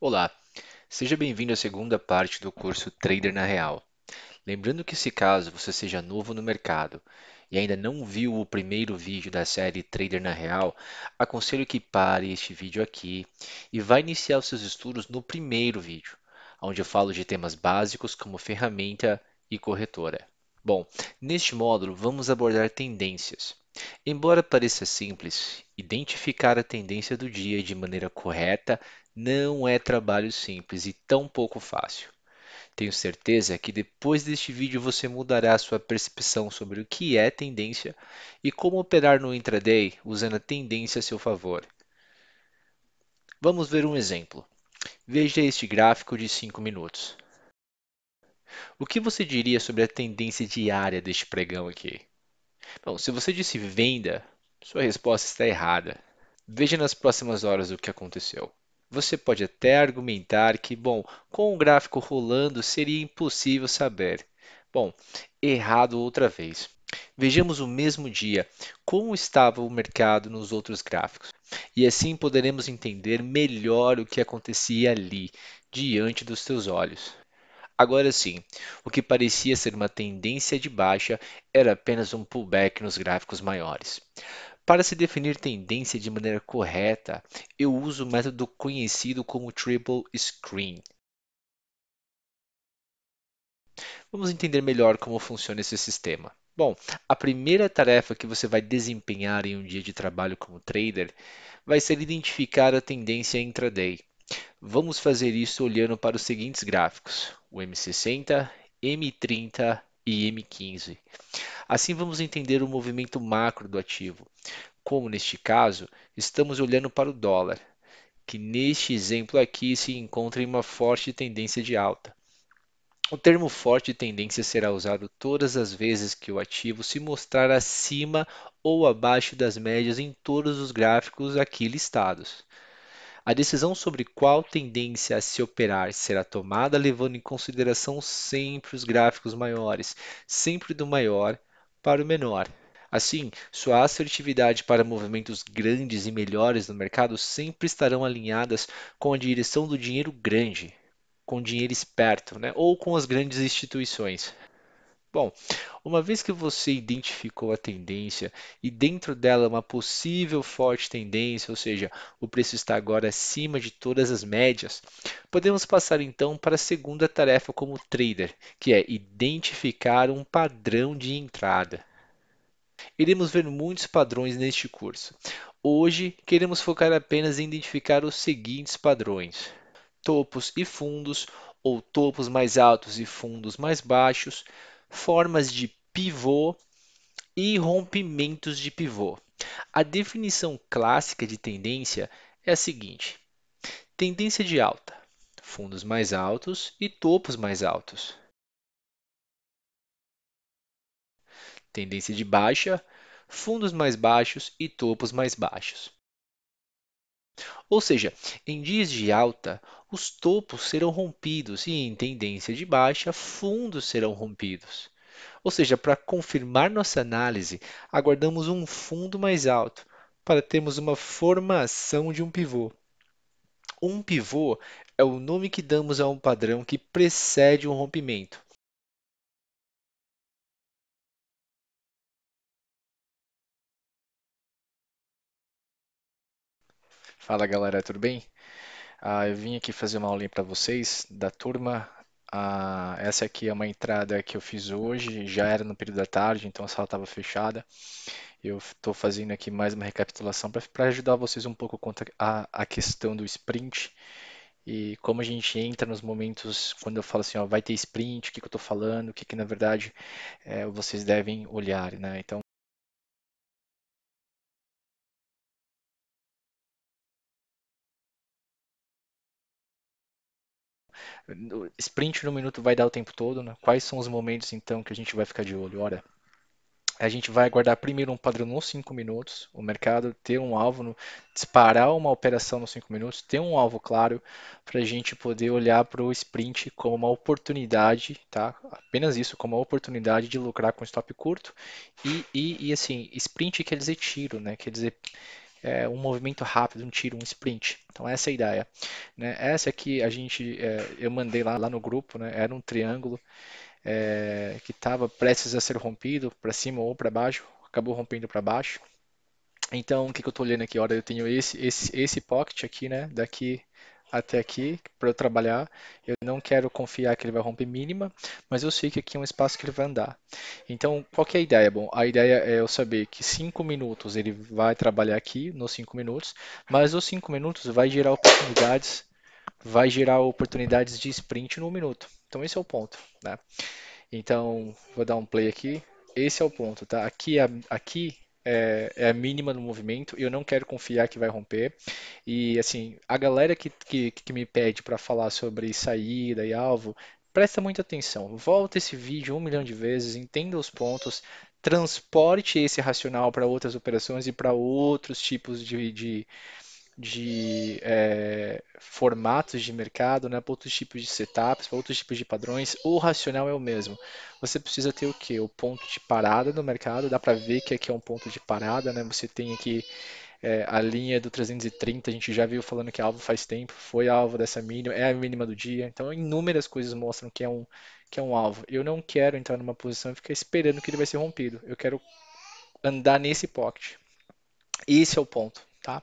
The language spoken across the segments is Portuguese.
Olá, seja bem-vindo à segunda parte do curso Trader na Real. Lembrando que se caso você seja novo no mercado e ainda não viu o primeiro vídeo da série Trader na Real, aconselho que pare este vídeo aqui e vá iniciar os seus estudos no primeiro vídeo, onde eu falo de temas básicos como ferramenta e corretora. Bom, neste módulo vamos abordar tendências. Embora pareça simples, identificar a tendência do dia de maneira correta não é trabalho simples e tão pouco fácil. Tenho certeza que depois deste vídeo você mudará sua percepção sobre o que é tendência e como operar no intraday usando a tendência a seu favor. Vamos ver um exemplo. Veja este gráfico de 5 minutos. O que você diria sobre a tendência diária deste pregão aqui? Bom, se você disse venda, sua resposta está errada. Veja nas próximas horas o que aconteceu. Você pode até argumentar que, bom, com o gráfico rolando seria impossível saber. Bom, errado outra vez. Vejamos o mesmo dia como estava o mercado nos outros gráficos, e assim poderemos entender melhor o que acontecia ali, diante dos teus olhos. Agora sim, o que parecia ser uma tendência de baixa era apenas um pullback nos gráficos maiores. Para se definir tendência de maneira correta, eu uso o método conhecido como Triple Screen. Vamos entender melhor como funciona esse sistema. Bom, a primeira tarefa que você vai desempenhar em um dia de trabalho como trader vai ser identificar a tendência intraday. Vamos fazer isso olhando para os seguintes gráficos: o M60, M30 e M15. Assim vamos entender o movimento macro do ativo. Como neste caso, estamos olhando para o dólar, que neste exemplo aqui se encontra em uma forte tendência de alta. O termo forte tendência será usado todas as vezes que o ativo se mostrar acima ou abaixo das médias em todos os gráficos aqui listados. A decisão sobre qual tendência a se operar será tomada levando em consideração sempre os gráficos maiores, sempre do maior para o menor. Assim, sua assertividade para movimentos grandes e melhores no mercado sempre estarão alinhadas com a direção do dinheiro grande, com dinheiro esperto, né? Ou com as grandes instituições. Bom, uma vez que você identificou a tendência e dentro dela uma possível forte tendência, ou seja, o preço está agora acima de todas as médias, podemos passar então para a segunda tarefa como trader, que é identificar um padrão de entrada. Iremos ver muitos padrões neste curso. Hoje, queremos focar apenas em identificar os seguintes padrões: topos e fundos, ou topos mais altos e fundos mais baixos, formas de pivô e rompimentos de pivô. A definição clássica de tendência é a seguinte: tendência de alta, fundos mais altos e topos mais altos. Tendência de baixa, fundos mais baixos e topos mais baixos. Ou seja, em dias de alta, os topos serão rompidos e em tendência de baixa, fundos serão rompidos. Ou seja, para confirmar nossa análise, aguardamos um fundo mais alto para termos uma formação de um pivô. Um pivô é o nome que damos a um padrão que precede um rompimento. Fala galera, tudo bem? Eu vim aqui fazer uma aulinha para vocês da turma. Essa aqui é uma entrada que eu fiz hoje, já era no período da tarde, então a sala estava fechada. Eu estou fazendo aqui mais uma recapitulação para ajudar vocês um pouco quanto a questão do sprint e como a gente entra nos momentos quando eu falo assim, ó, vai ter sprint, o que, que eu estou falando, o que, que na verdade vocês devem olhar, né? Então, o sprint no minuto vai dar o tempo todo, né? Quais são os momentos então que a gente vai ficar de olho? Ora, a gente vai aguardar primeiro um padrão nos 5 minutos, o mercado ter um alvo, disparar uma operação nos 5 minutos, ter um alvo claro para a gente poder olhar para o sprint como uma oportunidade, tá? Apenas isso, como uma oportunidade de lucrar com stop curto. Assim, sprint quer dizer tiro, né? Quer dizer um movimento rápido, um tiro, um sprint. Então essa é a ideia, né? Essa aqui eu mandei lá no grupo, né? Era um triângulo que estava prestes a ser rompido para cima ou para baixo, acabou rompendo para baixo. Então, o que que eu estou olhando aqui? Olha, eu tenho esse pocket aqui, né? Daqui até aqui para eu trabalhar. Eu não quero confiar que ele vai romper mínima, mas eu sei que aqui é um espaço que ele vai andar. Então, qual que é a ideia? Bom, a ideia é eu saber que 5 minutos ele vai trabalhar aqui, nos 5 minutos, mas os 5 minutos vai gerar oportunidades de sprint no 1 minuto. Então, esse é o ponto, né? Então, vou dar um play aqui. Esse é o ponto, tá? Aqui é a mínima do movimento. Eu não quero confiar que vai romper. E assim, a galera que me pede para falar sobre saída e alvo, presta muita atenção. Volta esse vídeo 1 milhão de vezes, entenda os pontos, transporte esse racional para outras operações e para outros tipos de formatos de mercado, né, para outros tipos de setups, para outros tipos de padrões, o racional é o mesmo. Você precisa ter o quê? O ponto de parada no mercado, dá para ver que aqui é um ponto de parada, né? Você tem aqui a linha do 330, a gente já viu falando que é alvo faz tempo, foi alvo dessa mínima, é a mínima do dia, então inúmeras coisas mostram que é um alvo. Eu não quero entrar numa posição e ficar esperando que ele vai ser rompido, eu quero andar nesse pocket. Esse é o ponto, tá?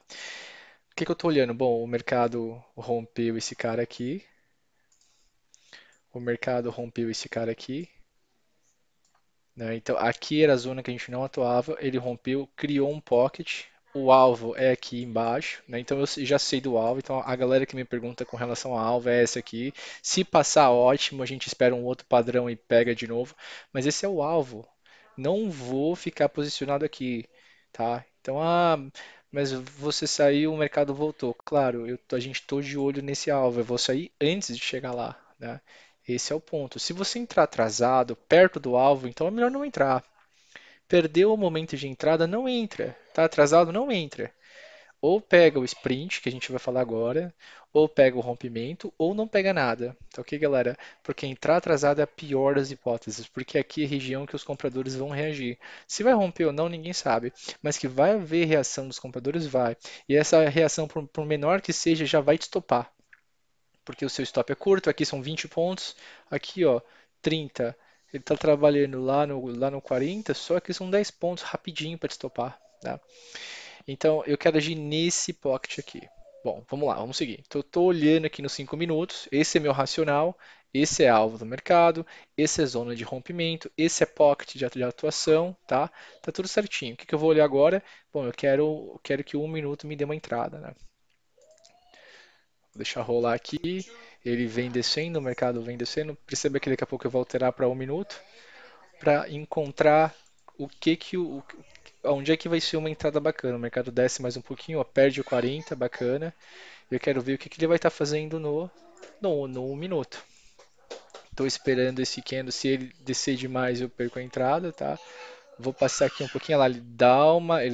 O que que eu estou olhando? Bom, o mercado rompeu esse cara aqui. O mercado rompeu esse cara aqui, né? Então aqui era a zona que a gente não atuava. Ele rompeu, criou um pocket. O alvo é aqui embaixo, né? Então eu já sei do alvo. Então a galera que me pergunta com relação ao alvo é essa aqui. Se passar, ótimo. A gente espera um outro padrão e pega de novo. Mas esse é o alvo. Não vou ficar posicionado aqui, tá? Então, mas você saiu, o mercado voltou. Claro, a gente tô de olho nesse alvo. Eu vou sair antes de chegar lá, né? Esse é o ponto. Se você entrar atrasado, perto do alvo, então é melhor não entrar. Perdeu o momento de entrada, não entra. Tá atrasado, não entra. Ou pega o sprint, que a gente vai falar agora, ou pega o rompimento, ou não pega nada. Tá ok, galera? Porque entrar atrasado é a pior das hipóteses, porque aqui é a região que os compradores vão reagir. Se vai romper ou não, ninguém sabe, mas que vai haver reação dos compradores, vai. E essa reação, por menor que seja, já vai te estopar, porque o seu stop é curto, aqui são 20 pontos, aqui ó, 30. Ele está trabalhando lá no 40, só que são 10 pontos rapidinho para te stopar, tá? Então eu quero agir nesse pocket aqui. Bom, vamos lá, vamos seguir. Então, eu estou olhando aqui nos 5 minutos, esse é meu racional, esse é alvo do mercado, esse é zona de rompimento, esse é pocket de atuação, tá? Tá tudo certinho. O que que eu vou olhar agora? Bom, eu quero que 1 minuto me dê uma entrada, né? Vou deixar rolar aqui. Ele vem descendo, o mercado vem descendo. Perceba que daqui a pouco eu vou alterar para 1 minuto para encontrar o que que onde é que vai ser uma entrada bacana. O mercado desce mais um pouquinho, ó, perde o 40, bacana. Eu quero ver o que que ele vai estar fazendo no 1 minuto. Estou esperando esse candle, se ele descer demais eu perco a entrada, tá? Vou passar aqui um pouquinho lá, ele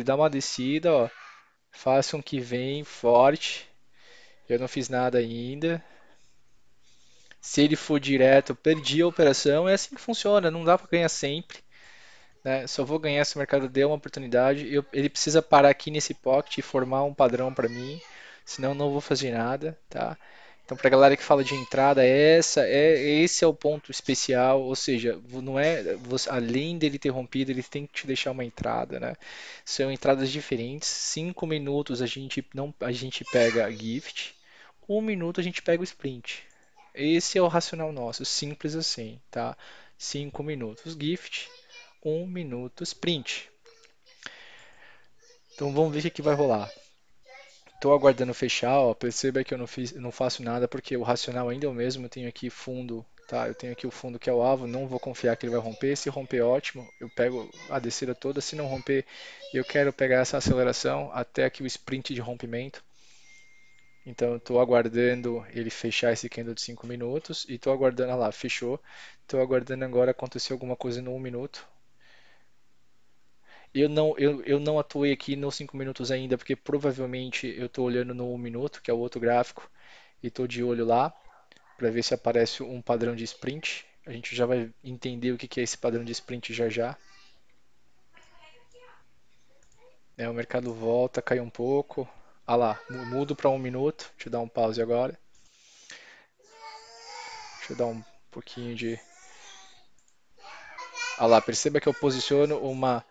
dá uma descida, ó. Faça um que vem forte. Eu não fiz nada ainda. Se ele for direto, eu perdi a operação. É assim que funciona, não dá para ganhar sempre, né? Só vou ganhar se o mercado der uma oportunidade. Ele precisa parar aqui nesse pocket e formar um padrão para mim, senão eu não vou fazer nada, tá? Então, para a galera que fala de entrada, esse é o ponto especial, ou seja, não é além dele ter rompido, ele tem que te deixar uma entrada, né? São entradas diferentes. 5 minutos a gente não, a gente pega gift, 1 minuto a gente pega o sprint. Esse é o racional nosso, simples assim, tá? 5 minutos gift, 1 minuto sprint. Então vamos ver o que vai rolar. Estou aguardando fechar, ó, perceba que eu não faço nada porque o racional ainda é o mesmo. Eu tenho aqui fundo, tá? Eu tenho aqui o fundo que é o alvo, não vou confiar que ele vai romper. Se romper, ótimo, eu pego a descida toda. Se não romper, eu quero pegar essa aceleração até aqui o sprint de rompimento. Então, eu estou aguardando ele fechar esse candle de 5 minutos e estou aguardando, lá, fechou. Estou aguardando agora acontecer alguma coisa no 1 minuto. Eu não atuei aqui nos 5 minutos ainda, porque provavelmente eu estou olhando no 1 minuto, que é o outro gráfico, e estou de olho lá para ver se aparece um padrão de sprint. A gente já vai entender o que que é esse padrão de sprint já já. né? O mercado volta, cai um pouco. Ah lá, mudo para 1 minuto. Deixa eu dar um pause agora. Deixa eu dar um pouquinho de. Ah lá, perceba que eu posiciono uma.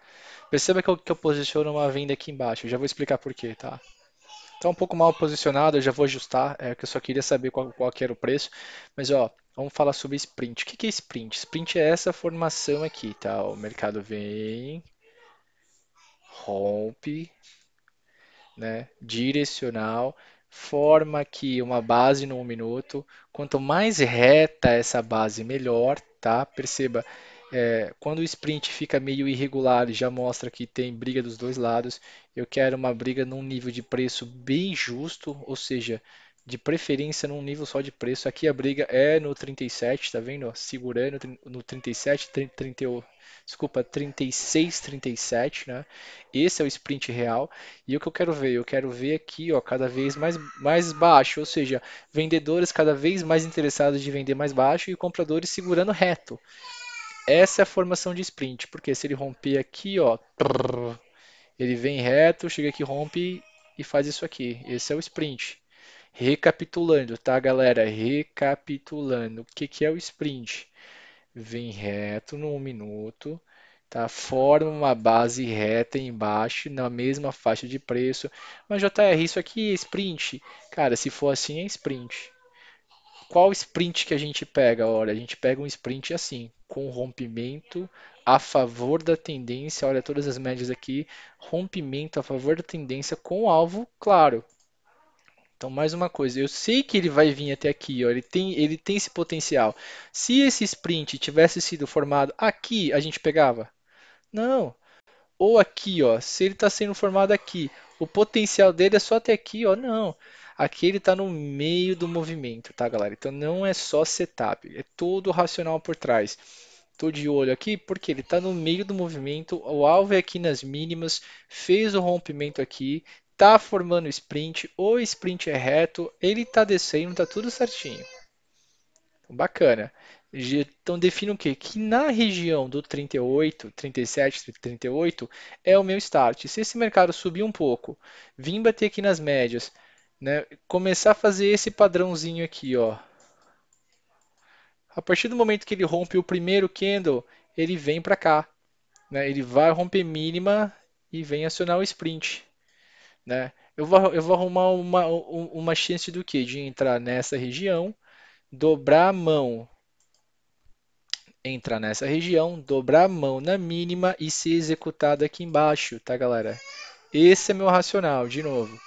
Perceba que eu posiciono uma venda aqui embaixo. Eu já vou explicar por quê, tá? Tá um pouco mal posicionado, eu já vou ajustar. É que eu só queria saber qual que era o preço. Mas ó, vamos falar sobre sprint. O que que é sprint? Sprint é essa formação aqui, tá? O mercado vem, rompe, né? Direcional, forma aqui uma base no 1 minuto. Quanto mais reta essa base, melhor, tá? Perceba, quando o sprint fica meio irregular, já mostra que tem briga dos dois lados. Eu quero uma briga num nível de preço bem justo, ou seja, de preferência num nível só de preço. Aqui a briga é no 37, tá vendo? Ó, segurando no 37, 30, desculpa, 36, 37, né? Esse é o sprint real. E o que eu quero ver? Eu quero ver aqui, ó, cada vez mais baixo, ou seja, vendedores cada vez mais interessados de vender mais baixo e compradores segurando reto. Essa é a formação de sprint, porque se ele romper aqui, ó, ele vem reto, chega aqui, rompe e faz isso aqui. Esse é o sprint. Recapitulando, tá, galera? Recapitulando. O que que é o sprint? Vem reto no 1 minuto, tá? Forma uma base reta embaixo, na mesma faixa de preço. Mas JR, isso aqui é sprint? Cara, se for assim, é sprint. Qual sprint que a gente pega? Olha, a gente pega um sprint assim, com rompimento a favor da tendência. Olha todas as médias aqui, rompimento a favor da tendência com alvo claro. Então, mais uma coisa, eu sei que ele vai vir até aqui, ó, ele tem esse potencial. Se esse sprint tivesse sido formado aqui, a gente pegava? Não. Ou aqui, ó, se ele está sendo formado aqui, o potencial dele é só até aqui, ó, não. Aqui ele está no meio do movimento, tá, galera? Então não é só setup, é todo o racional por trás. Tô de olho aqui porque ele está no meio do movimento, o alvo é aqui nas mínimas, fez o rompimento aqui, tá formando sprint, o sprint é reto, ele está descendo, tá tudo certinho. Bacana. Então define o quê? Que na região do 38, 37, 38 é o meu start. Se esse mercado subir um pouco, vir bater aqui nas médias, né, começar a fazer esse padrãozinho aqui, ó. A partir do momento que ele rompe o primeiro candle, ele vem para cá, né? Ele vai romper mínima e vem acionar o sprint, né? Eu vou arrumar uma chance do quê? De entrar nessa região, dobrar a mão, entrar nessa região, dobrar a mão na mínima e ser executado aqui embaixo, tá, galera? Esse é meu racional, de novo,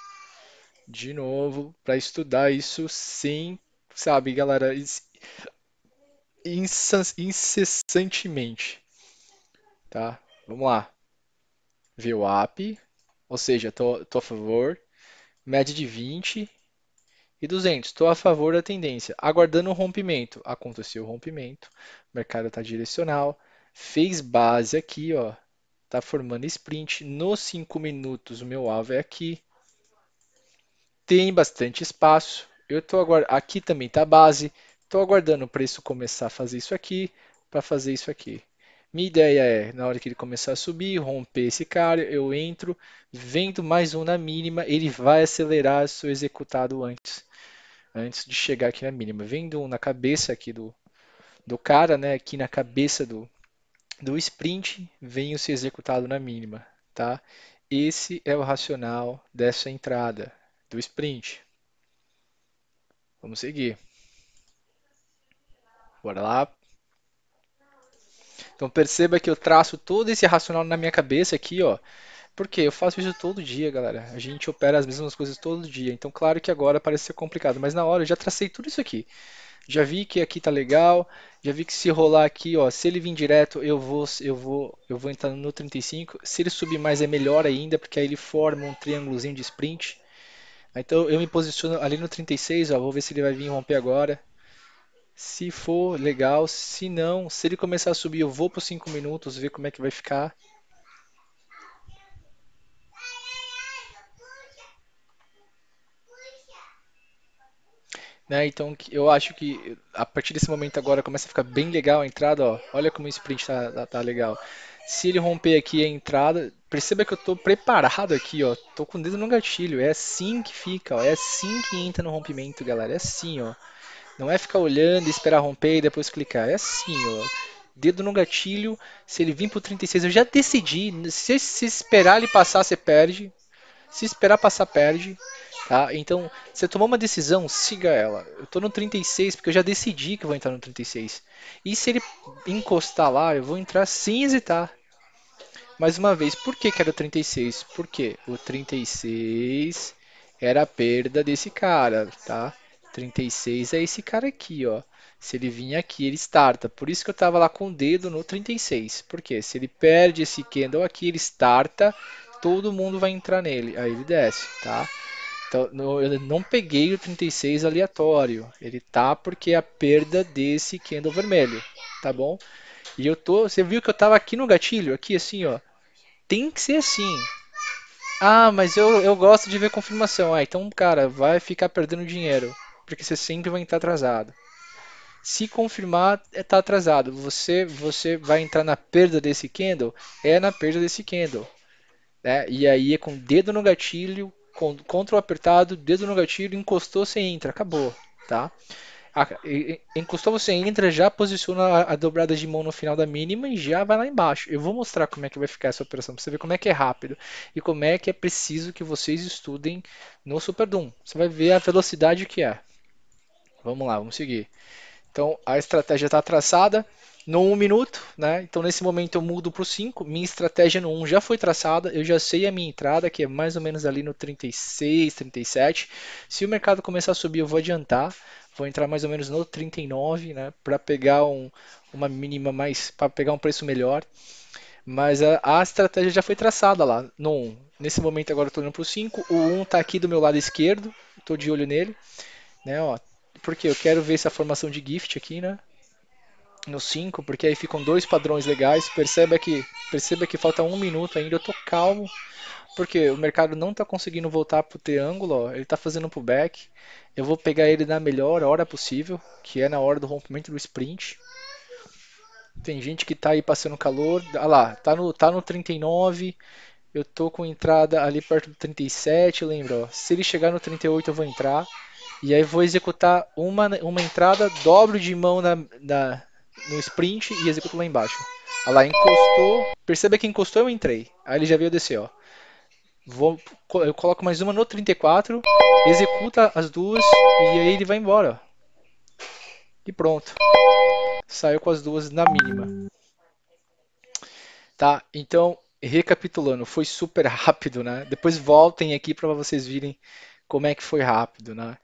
para estudar isso sem, sabe, galera, incessantemente, tá? Vamos lá. VWAP, ou seja, tô a favor, média de 20 e 200, estou a favor da tendência, aguardando o rompimento. Aconteceu o rompimento, o mercado está direcional, fez base aqui, ó, tá formando sprint. Nos 5 minutos, o meu alvo é aqui. Tem bastante espaço. Eu tô aguardando. Aqui também tá base. Estou aguardando o preço começar a fazer isso aqui para fazer isso aqui. Minha ideia é, na hora que ele começar a subir, romper esse cara, eu entro, vendo mais um na mínima, ele vai acelerar, sou executado antes de chegar aqui na mínima. Vendo um na cabeça aqui do cara, né? Aqui na cabeça do sprint venho ser executado na mínima, tá? Esse é o racional dessa entrada do sprint. Vamos seguir. Bora lá. Então perceba que eu traço todo esse racional na minha cabeça aqui, ó. Porque eu faço isso todo dia, galera. A gente opera as mesmas coisas todo dia. Então, claro que agora parece ser complicado, mas na hora eu já tracei tudo isso aqui. Já vi que aqui tá legal, já vi que se rolar aqui, ó, se ele vir direto, eu vou entrar no 35. Se ele subir mais é melhor ainda, porque aí ele forma um triângulozinho de sprint. Então eu me posiciono ali no 36, ó, vou ver se ele vai vir romper agora. Se for, legal. Se não, se ele começar a subir, eu vou para os 5 minutos, ver como é que vai ficar. Né? Então eu acho que a partir desse momento agora começa a ficar bem legal a entrada, ó. Olha como o sprint tá legal. Se ele romper aqui a entrada, perceba que eu tô preparado aqui, ó. Tô com o dedo no gatilho. É assim que fica, ó. É assim que entra no rompimento, galera. É assim, ó. Não é ficar olhando e esperar romper e depois clicar. É assim, ó. Dedo no gatilho. Se ele vir pro 36, eu já decidi. Se esperar ele passar, você perde. Se esperar passar, perde. Tá? Então, você tomou uma decisão, siga ela. Eu tô no 36 porque eu já decidi que eu vou entrar no 36. E se ele encostar lá, eu vou entrar sem hesitar. Mais uma vez, por que que era o 36? Porque o 36 era a perda desse cara, tá? 36 é esse cara aqui, ó. Se ele vir aqui, ele starta. Por isso que eu tava lá com o dedo no 36. Porque se ele perde esse candle aqui, ele starta, todo mundo vai entrar nele. Aí ele desce, tá? Então, eu não peguei o 36 aleatório. Ele tá porque é a perda desse candle vermelho, tá bom? E eu tô, você viu que eu tava aqui no gatilho, aqui assim, ó. Tem que ser assim. Ah, mas eu gosto de ver confirmação. Ah, então, cara, vai ficar perdendo dinheiro, porque você sempre vai entrar atrasado. Se confirmar, tá atrasado. Você vai entrar na perda desse candle, é na perda desse candle, né? E aí é com dedo no gatilho, com Ctrl apertado, dedo no gatilho, encostou, você entra, acabou, tá? Encostou, você entra, já posiciona a dobrada de mão no final da mínima e já vai lá embaixo. Eu vou mostrar como é que vai ficar essa operação, para você ver como é que é rápido e como é que é preciso que vocês estudem no Super Doom. Você vai ver a velocidade que é. Vamos lá, vamos seguir. Então a estratégia está traçada no 1 minuto, né? Então nesse momento eu mudo para o 5. Minha estratégia no 1 já foi traçada, eu já sei a minha entrada, que é mais ou menos ali no 36, 37. Se o mercado começar a subir, eu vou adiantar, vou entrar mais ou menos no 39, né? Para pegar uma mínima mais, para pegar um preço melhor. Mas a estratégia já foi traçada lá no 1. Nesse momento agora eu estou indo para o 5. O 1 está aqui do meu lado esquerdo, estou de olho nele, né? Ó, porque eu quero ver essa formação de gift aqui, né? No 5, porque aí ficam dois padrões legais. Perceba que falta 1 minuto ainda. Eu tô calmo, porque o mercado não está conseguindo voltar pro triângulo, ó, ele está fazendo pullback. Eu vou pegar ele na melhor hora possível, que é na hora do rompimento do sprint. Tem gente que está aí passando calor. Ah lá, tá no 39. Eu tô com entrada ali perto do 37, lembra? Ó, se ele chegar no 38 eu vou entrar. E aí vou executar uma entrada, dobro de mão no sprint e executo lá embaixo. Olha lá, encostou. Perceba que encostou, eu entrei. Aí ele já veio descer, ó. Eu coloco mais uma no 34, executa as duas e aí ele vai embora. E pronto. Saiu com as duas na mínima. Tá? Então, recapitulando, foi super rápido, né? Depois voltem aqui para vocês virem como é que foi rápido, né?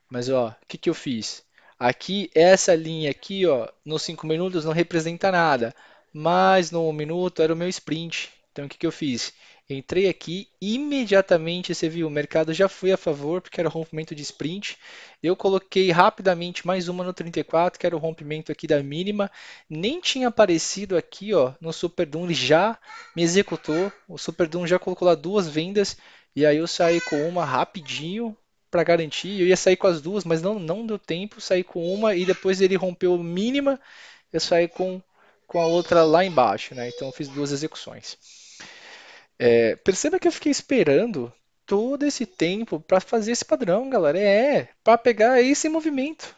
Mas ó, o que que eu fiz? Aqui, essa linha aqui, ó, nos 5 minutos não representa nada, mas no 1 minuto era o meu sprint. Então o que que eu fiz? Entrei aqui, imediatamente você viu, o mercado já foi a favor, porque era o rompimento de sprint. Eu coloquei rapidamente mais uma no 34, que era o rompimento aqui da mínima. Nem tinha aparecido aqui, ó, no Super Doom, ele já me executou. O Super Doom já colocou lá duas vendas, e aí eu saí com uma rapidinho, para garantir. Eu ia sair com as duas, mas não deu tempo. Saí com uma e depois ele rompeu mínima. Eu saí com a outra lá embaixo, né? Então eu fiz duas execuções. Perceba que eu fiquei esperando todo esse tempo para fazer esse padrão, galera. Para pegar esse movimento.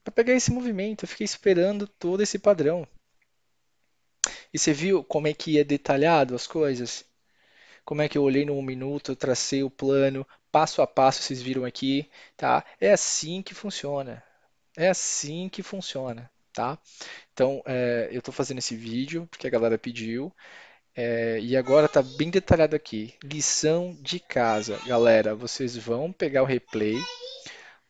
Para pegar esse movimento, eu fiquei esperando todo esse padrão. E você viu como é que é detalhado as coisas? Como é que eu olhei no 1 minuto, eu tracei o plano, passo a passo, vocês viram aqui, tá? É assim que funciona. É assim que funciona, tá? Então, eu estou fazendo esse vídeo porque a galera pediu, e agora tá bem detalhado aqui. Lição de casa, galera. Vocês vão pegar o replay,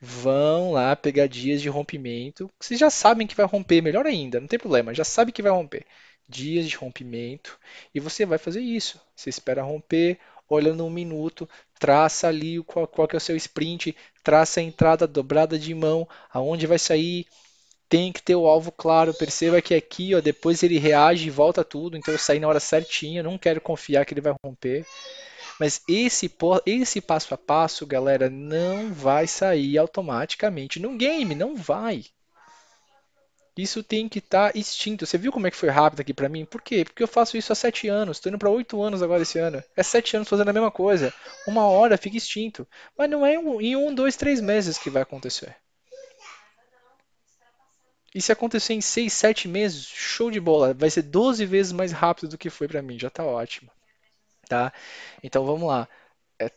vão lá pegar dias de rompimento. Vocês já sabem que vai romper, melhor ainda, não tem problema, já sabe que vai romper. Dias de rompimento, e você vai fazer isso. Você espera romper, olha no 1 minuto, traça ali qual que é o seu sprint, traça a entrada dobrada de mão, aonde vai sair. Tem que ter o alvo claro. Perceba que aqui, ó, depois ele reage e volta tudo. Então eu saí na hora certinha. Não quero confiar que ele vai romper. Mas esse passo a passo, galera, não vai sair automaticamente no game. Não vai. Isso tem que estar extinto. Você viu como é que foi rápido aqui para mim? Por quê? Porque eu faço isso há 7 anos. Estou indo para 8 anos agora esse ano. É 7 anos fazendo a mesma coisa. Uma hora fica extinto. Mas não é em 1, 2, 3 meses que vai acontecer. E se acontecer em 6, 7 meses, show de bola. Vai ser 12 vezes mais rápido do que foi para mim. Já está ótimo, tá? Então vamos lá.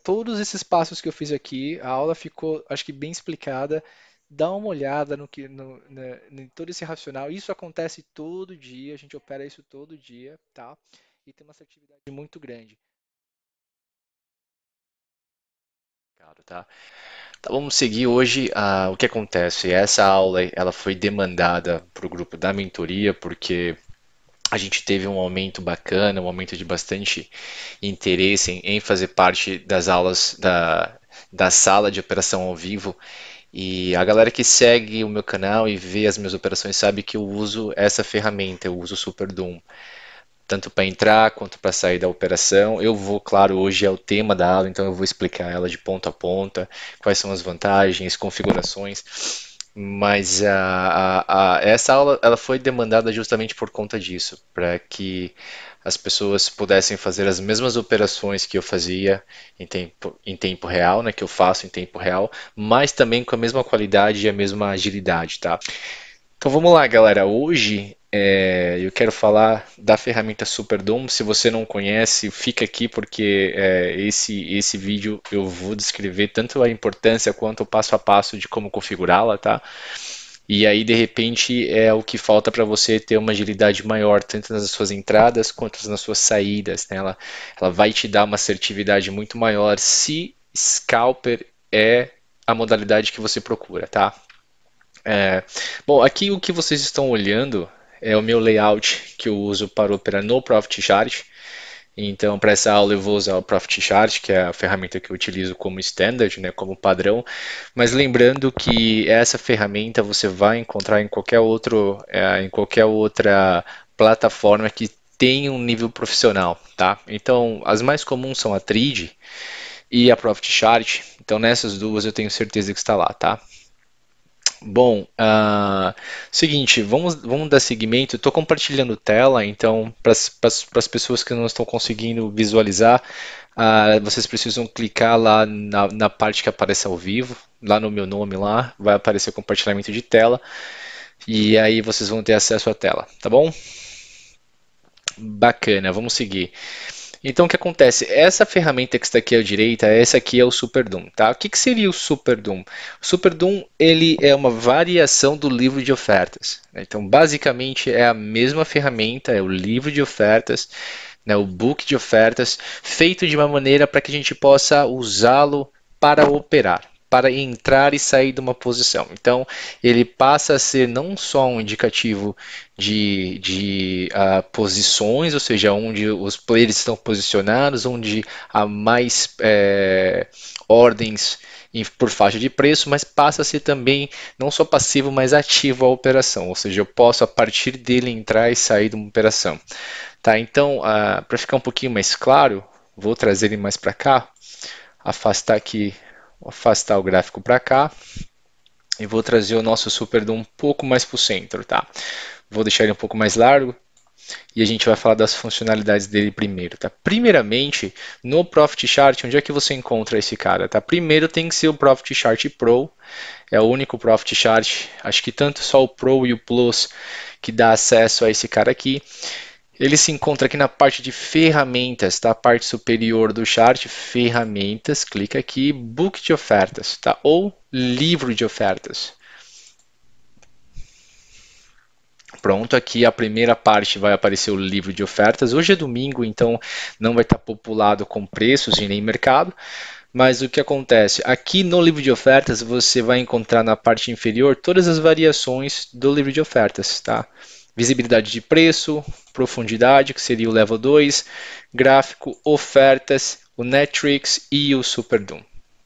Todos esses passos que eu fiz aqui, a aula ficou, acho que bem explicada. Dá uma olhada no que, em todo esse racional. Isso acontece todo dia, a gente opera isso todo dia, tá? E tem uma assertividade muito grande. Claro, tá? Então, vamos seguir hoje o que acontece. Essa aula ela foi demandada para o grupo da mentoria porque a gente teve um aumento bacana, um aumento de bastante interesse em fazer parte das aulas da sala de operação ao vivo. E a galera que segue o meu canal e vê as minhas operações sabe que eu uso essa ferramenta, eu uso o SuperDoom, tanto para entrar quanto para sair da operação. Eu vou, claro, hoje é o tema da aula, então eu vou explicar ela de ponta a ponta, quais são as vantagens, configurações. Mas essa aula ela foi demandada justamente por conta disso, para que as pessoas pudessem fazer as mesmas operações que eu fazia em tempo real, né, que eu faço em tempo real, mas também com a mesma qualidade e a mesma agilidade, tá? Então vamos lá, galera. Hoje eu quero falar da ferramenta SuperDOM. Se você não conhece, fica aqui porque esse vídeo eu vou descrever tanto a importância quanto o passo a passo de como configurá-la, tá? E aí, de repente, é o que falta para você ter uma agilidade maior, tanto nas suas entradas quanto nas suas saídas, né? Ela vai te dar uma assertividade muito maior se Scalper é a modalidade que você procura, tá? É, bom, aqui o que vocês estão olhando é o meu layout que eu uso para operar no Profit Chart. Então, para essa aula eu vou usar o Profit Chart, que é a ferramenta que eu utilizo como standard, né, como padrão. Mas lembrando que essa ferramenta você vai encontrar em qualquer outra plataforma que tenha um nível profissional, tá? Então, as mais comuns são a Trade e a Profit Chart. Então, nessas duas eu tenho certeza que está lá, tá? Bom, seguinte, vamos dar seguimento. Estou compartilhando tela, então, para as pessoas que não estão conseguindo visualizar, vocês precisam clicar lá na parte que aparece ao vivo, lá no meu nome lá, vai aparecer compartilhamento de tela, e aí vocês vão ter acesso à tela, tá bom? Bacana, vamos seguir. Então, o que acontece? Essa ferramenta que está aqui à direita, essa aqui é o SuperDoom, tá? O que seria o SuperDoom? O SuperDoom, ele é uma variação do livro de ofertas, né? Então, basicamente, é a mesma ferramenta, é o livro de ofertas, né, o book de ofertas, feito de uma maneira para que a gente possa usá-lo para operar, para entrar e sair de uma posição. Então, ele passa a ser não só um indicativo de posições, ou seja, onde os players estão posicionados, onde há mais ordens por faixa de preço, mas passa a ser também não só passivo, mas ativo a operação, ou seja, eu posso a partir dele entrar e sair de uma operação. Tá, então, para ficar um pouquinho mais claro, vou trazer ele mais para cá, afastar aqui, afastar o gráfico para cá e vou trazer o nosso SuperDoom um pouco mais para o centro, tá? Vou deixar ele um pouco mais largo e a gente vai falar das funcionalidades dele primeiro, tá? Primeiramente, no Profit Chart, onde é que você encontra esse cara, tá? Primeiro tem que ser o Profit Chart Pro, é o único Profit Chart, acho que tanto só o Pro e o Plus que dá acesso a esse cara aqui. Ele se encontra aqui na parte de ferramentas, tá? A parte superior do chart, ferramentas, clica aqui, book de ofertas, tá? Ou livro de ofertas. Pronto, aqui a primeira parte vai aparecer o livro de ofertas. Hoje é domingo, então não vai estar populado com preços e nem mercado. Mas o que acontece? Aqui no livro de ofertas você vai encontrar na parte inferior todas as variações do livro de ofertas, tá? Visibilidade de preço, profundidade, que seria o level 2, gráfico, ofertas, o Netrix e o SuperDoom.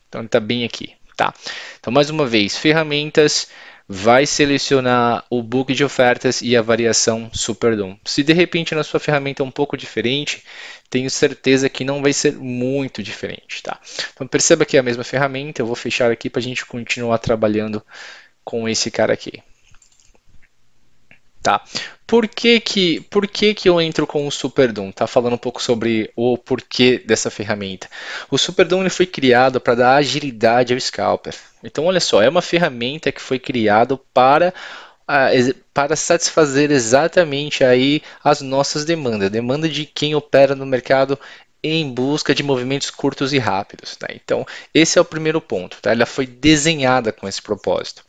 Então ele está bem aqui, tá? Então mais uma vez, ferramentas, vai selecionar o book de ofertas e a variação SuperDoom. Se de repente na sua ferramenta é um pouco diferente, tenho certeza que não vai ser muito diferente, tá? Então perceba que é a mesma ferramenta, eu vou fechar aqui para a gente continuar trabalhando com esse cara aqui. Tá? Por que que eu entro com o Superdom? Tá falando um pouco sobre o porquê dessa ferramenta. O Superdom ele foi criado para dar agilidade ao scalper. Então, olha só, é uma ferramenta que foi criada para satisfazer exatamente aí as nossas demandas, demanda de quem opera no mercado em busca de movimentos curtos e rápidos. Tá? Então, esse é o primeiro ponto. Tá? Ela foi desenhada com esse propósito.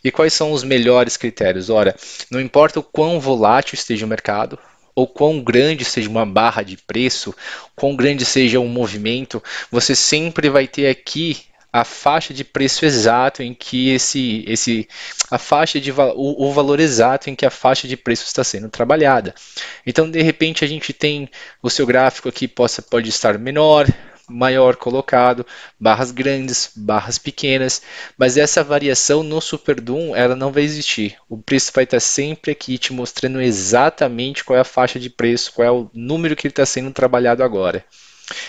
E quais são os melhores critérios? Ora, não importa o quão volátil esteja o mercado, ou quão grande seja uma barra de preço, quão grande seja um movimento, você sempre vai ter aqui a faixa de preço exato em que a faixa de o valor exato em que a faixa de preço está sendo trabalhada. Então, de repente, a gente tem o seu gráfico aqui pode estar menor, maior colocado, barras grandes, barras pequenas, mas essa variação no Superdom ela não vai existir. O preço vai estar sempre aqui te mostrando exatamente qual é a faixa de preço, qual é o número que ele está sendo trabalhado agora.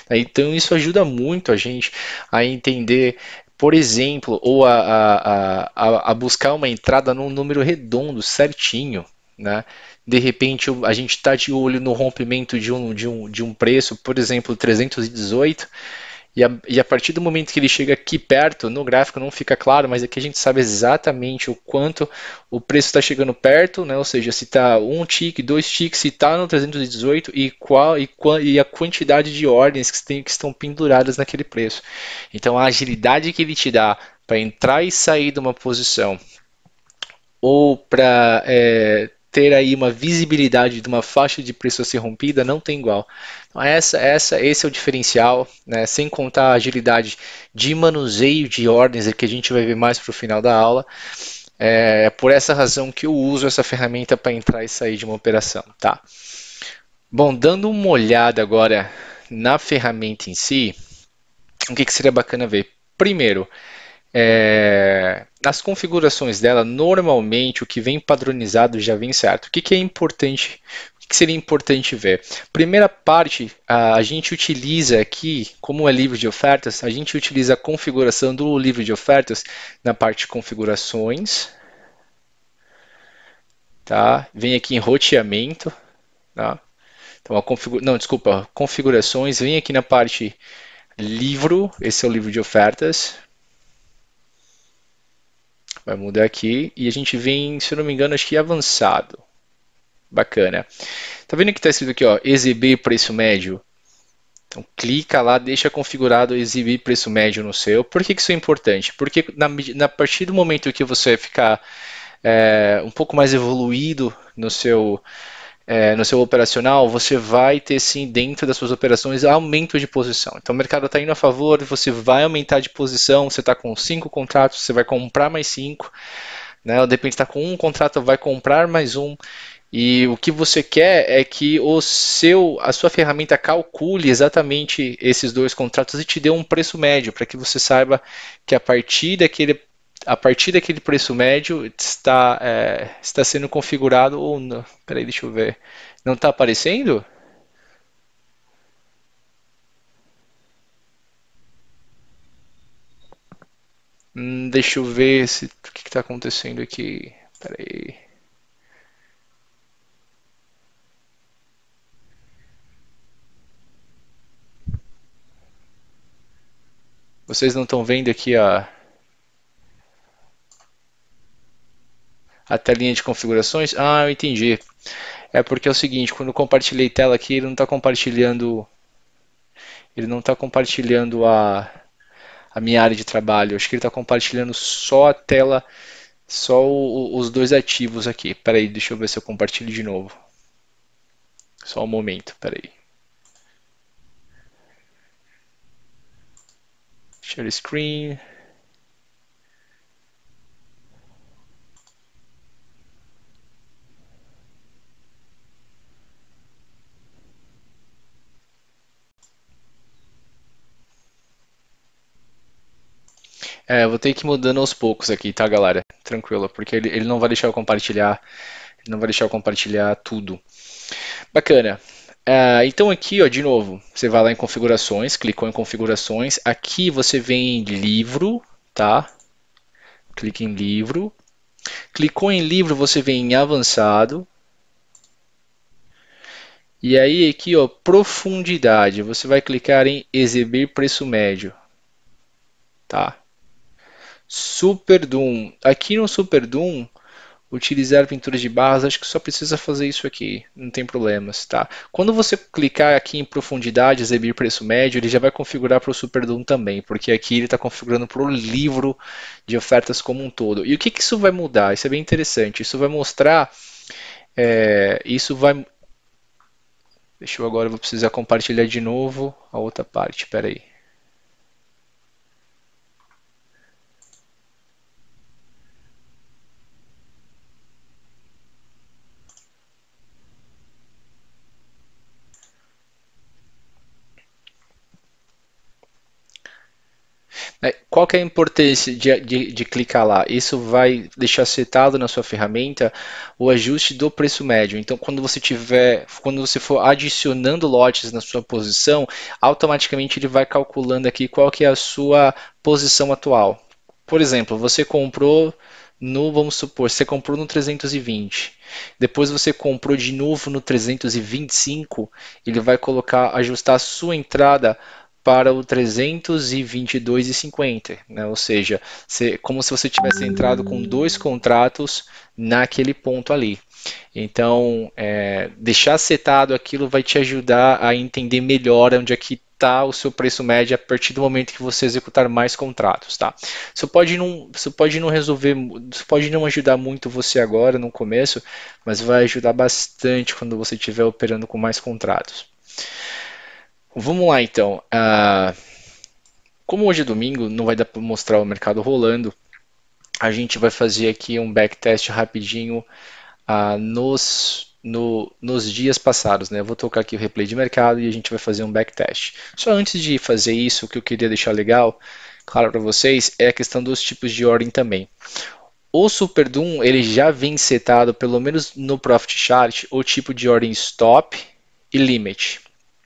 Então isso ajuda muito a gente a entender, por exemplo, ou a buscar uma entrada num número redondo, certinho, né? De repente a gente está de olho no rompimento de um preço, por exemplo, 318, e a partir do momento que ele chega aqui perto, no gráfico não fica claro, mas aqui a gente sabe exatamente o quanto o preço está chegando perto, né? Ou seja, se está um tick, dois ticks, se está no 318 e a quantidade de ordens que estão penduradas naquele preço. Então a agilidade que ele te dá para entrar e sair de uma posição ou para ter aí uma visibilidade de uma faixa de preço a ser rompida não tem igual. Então esse é o diferencial, né? Sem contar a agilidade de manuseio de ordens que a gente vai ver mais para o final da aula. É por essa razão que eu uso essa ferramenta para entrar e sair de uma operação. Tá? Bom, dando uma olhada agora na ferramenta em si, o que seria bacana ver? Primeiro, nas configurações dela, normalmente o que vem padronizado já vem certo. O que é importante? O que seria importante ver? Primeira parte, a gente utiliza aqui, como é livro de ofertas, a gente utiliza a configuração do livro de ofertas na parte de configurações, tá? Vem aqui em roteamento, tá? Então configurações, vem aqui na parte livro, esse é o livro de ofertas. Vai mudar aqui e a gente vem, se eu não me engano, acho que avançado. Bacana. Tá vendo que está escrito aqui, ó, exibir preço médio? Então clica lá, deixa configurado exibir preço médio no seu. Por que isso é importante? Porque a partir do momento que você ficar um pouco mais evoluído no seu operacional, você vai ter sim dentro das suas operações aumento de posição. Então o mercado está indo a favor, você vai aumentar de posição, você está com 5 contratos, você vai comprar mais 5, né? Ou de repente está com um contrato, vai comprar mais um. E o que você quer é que a sua ferramenta calcule exatamente esses dois contratos e te dê um preço médio, para que você saiba que a partir daquele preço médio está sendo configurado ou não. Peraí, deixa eu ver. Não está aparecendo? Deixa eu ver o que está acontecendo aqui. Peraí. Vocês não estão vendo aqui a telinha de configurações? Ah, eu entendi. É porque é o seguinte, quando eu compartilhei tela aqui, ele não está compartilhando a minha área de trabalho. Eu acho que ele está compartilhando só a tela, só os dois ativos aqui. Peraí, deixa eu ver se eu compartilho de novo. Só um momento, peraí. Share screen. Vou ter que ir mudando aos poucos aqui, tá, galera? Tranquilo, porque ele não vai deixar eu compartilhar, ele não vai deixar eu compartilhar tudo. Bacana. Então aqui, ó, de novo, você vai lá em configurações, clicou em configurações, aqui você vem em livro, tá? Clique em livro. Clicou em livro, você vem em avançado. E aí aqui, ó, profundidade, você vai clicar em exibir preço médio, tá? Super Doom. Aqui no Super Doom, utilizar pinturas de barras, acho que só precisa fazer isso aqui, não tem problemas, tá? Quando você clicar aqui em profundidade, exibir preço médio, ele já vai configurar para o Super Doom também, porque aqui ele está configurando para o livro de ofertas como um todo. E o que, que isso vai mudar? Isso é bem interessante. Isso vai mostrar, isso vai. Deixa eu agora, eu vou precisar compartilhar de novo a outra parte, espera aí. Qual que é a importância de clicar lá? Isso vai deixar setado na sua ferramenta o ajuste do preço médio. Então, quando você for adicionando lotes na sua posição, automaticamente ele vai calculando aqui qual que é a sua posição atual. Por exemplo, você comprou vamos supor, você comprou no 320. Depois você comprou de novo no 325, ele vai ajustar a sua entrada para o 322,50, né? Ou seja, como se você tivesse entrado com dois contratos naquele ponto ali. Então, deixar setado aquilo vai te ajudar a entender melhor onde é que está o seu preço médio a partir do momento que você executar mais contratos, tá? Isso pode não resolver, isso pode não ajudar muito você agora no começo, mas vai ajudar bastante quando você estiver operando com mais contratos. Vamos lá então. Como hoje é domingo, não vai dar para mostrar o mercado rolando, a gente vai fazer aqui um backtest rapidinho nos dias passados, né? Eu vou tocar aqui o replay de mercado e a gente vai fazer um backtest. Só antes de fazer isso, o que eu queria deixar legal, claro para vocês, é a questão dos tipos de ordem também. O Super Doom, ele já vem setado, pelo menos no Profit Chart, o tipo de ordem Stop e Limit.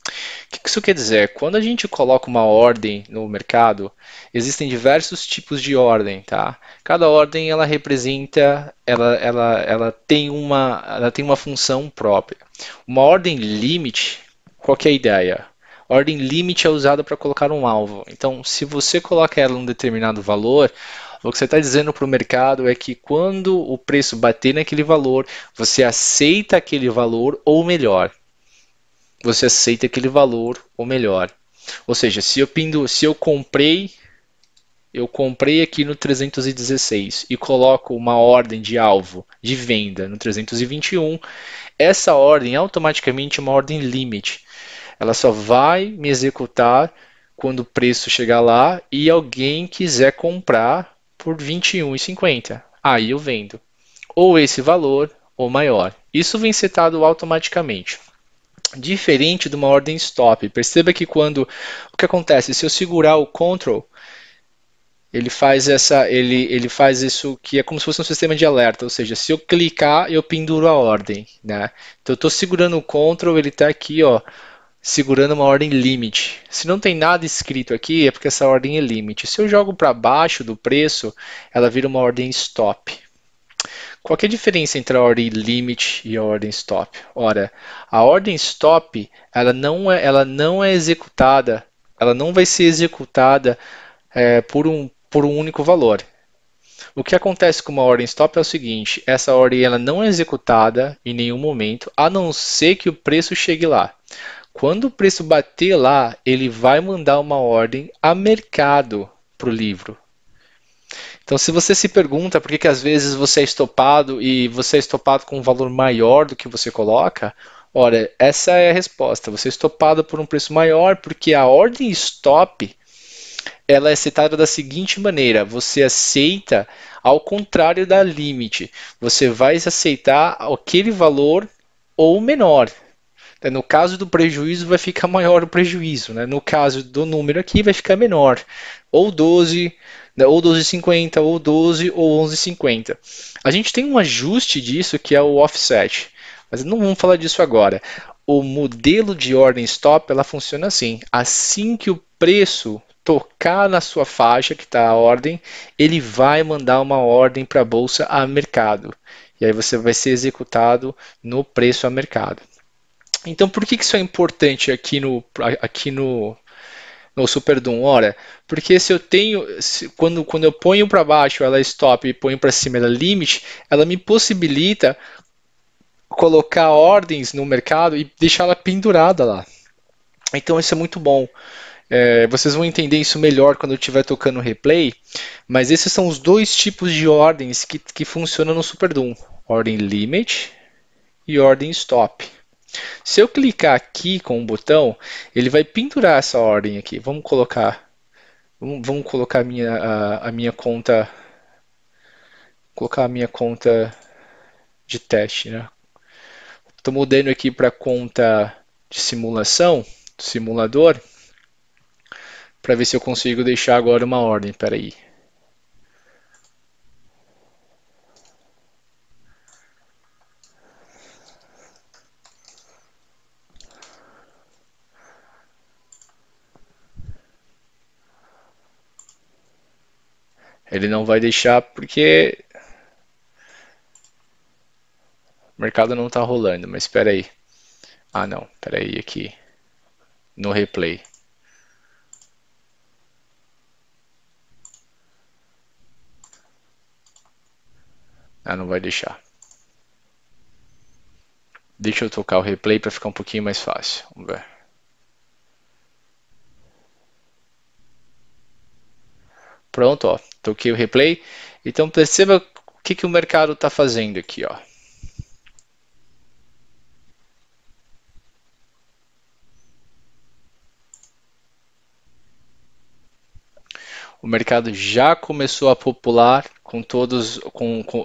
O que isso quer dizer? Quando a gente coloca uma ordem no mercado, existem diversos tipos de ordem, tá? Cada ordem ela representa, ela tem uma função própria. Uma ordem limite, qual que é a ideia? A ordem limite é usada para colocar um alvo. Então, se você coloca ela em um determinado valor, o que você está dizendo para o mercado é que quando o preço bater naquele valor, você aceita aquele valor ou melhor, você aceita aquele valor ou melhor. Ou seja, se eu comprei aqui no 316 e coloco uma ordem de alvo de venda no 321, essa ordem automaticamente é uma ordem limite. Ela só vai me executar quando o preço chegar lá e alguém quiser comprar por 21,50. Aí eu vendo. Ou esse valor ou maior. Isso vem setado automaticamente. Diferente de uma ordem stop. Perceba que o que acontece? Se eu segurar o Ctrl, ele faz isso que é como se fosse um sistema de alerta, ou seja, se eu clicar, eu penduro a ordem, né? Então eu estou segurando o Ctrl, ele está aqui, ó, segurando uma ordem limit. Se não tem nada escrito aqui, é porque essa ordem é limit. Se eu jogo para baixo do preço, ela vira uma ordem stop. Qual que é a diferença entre a ordem limit e a ordem stop? Ora, a ordem stop, ela não é executada, ela não vai ser executada por um único valor. O que acontece com uma ordem stop é o seguinte: essa ordem ela não é executada em nenhum momento, a não ser que o preço chegue lá. Quando o preço bater lá, ele vai mandar uma ordem a mercado para o livro. Então, se você se pergunta por que às vezes você é estopado e você é estopado com um valor maior do que você coloca, ora, essa é a resposta. Você é estopado por um preço maior porque a ordem stop ela é setada da seguinte maneira: você aceita ao contrário da limite. Você vai aceitar aquele valor ou menor. No caso do prejuízo, vai ficar maior o prejuízo. Né? No caso do número aqui, vai ficar menor. Ou 12, né? Ou 12,50, ou 12, ou 11,50. A gente tem um ajuste disso que é o offset. Mas não vamos falar disso agora. O modelo de ordem stop ela funciona assim. Assim que o preço tocar na sua faixa, que está a ordem, ele vai mandar uma ordem para a bolsa a mercado. E aí você vai ser executado no preço a mercado. Então, por que isso é importante aqui no Super Doom? Ora, porque se eu tenho, quando eu ponho para baixo ela é stop e ponho para cima ela é limit, ela me possibilita colocar ordens no mercado e deixá-la pendurada lá. Então isso é muito bom. Vocês vão entender isso melhor quando eu estiver tocando o replay, mas esses são os dois tipos de ordens que funcionam no Super Doom: ordem limit e ordem stop. Se eu clicar aqui com o botão, ele vai pendurar essa ordem aqui. Vamos colocar a minha conta, colocar a minha conta de teste, né? Estou mudando aqui para a conta de simulação, do simulador, para ver se eu consigo deixar agora uma ordem. Espera aí. Ele não vai deixar porque o mercado não está rolando, mas espera aí. Ah, não, espera aí aqui no replay. Ah, não vai deixar. Deixa eu tocar o replay para ficar um pouquinho mais fácil. Vamos ver. Pronto, ó, toquei o replay. Então perceba o que o mercado está fazendo aqui, ó. O mercado já começou a popular com todos,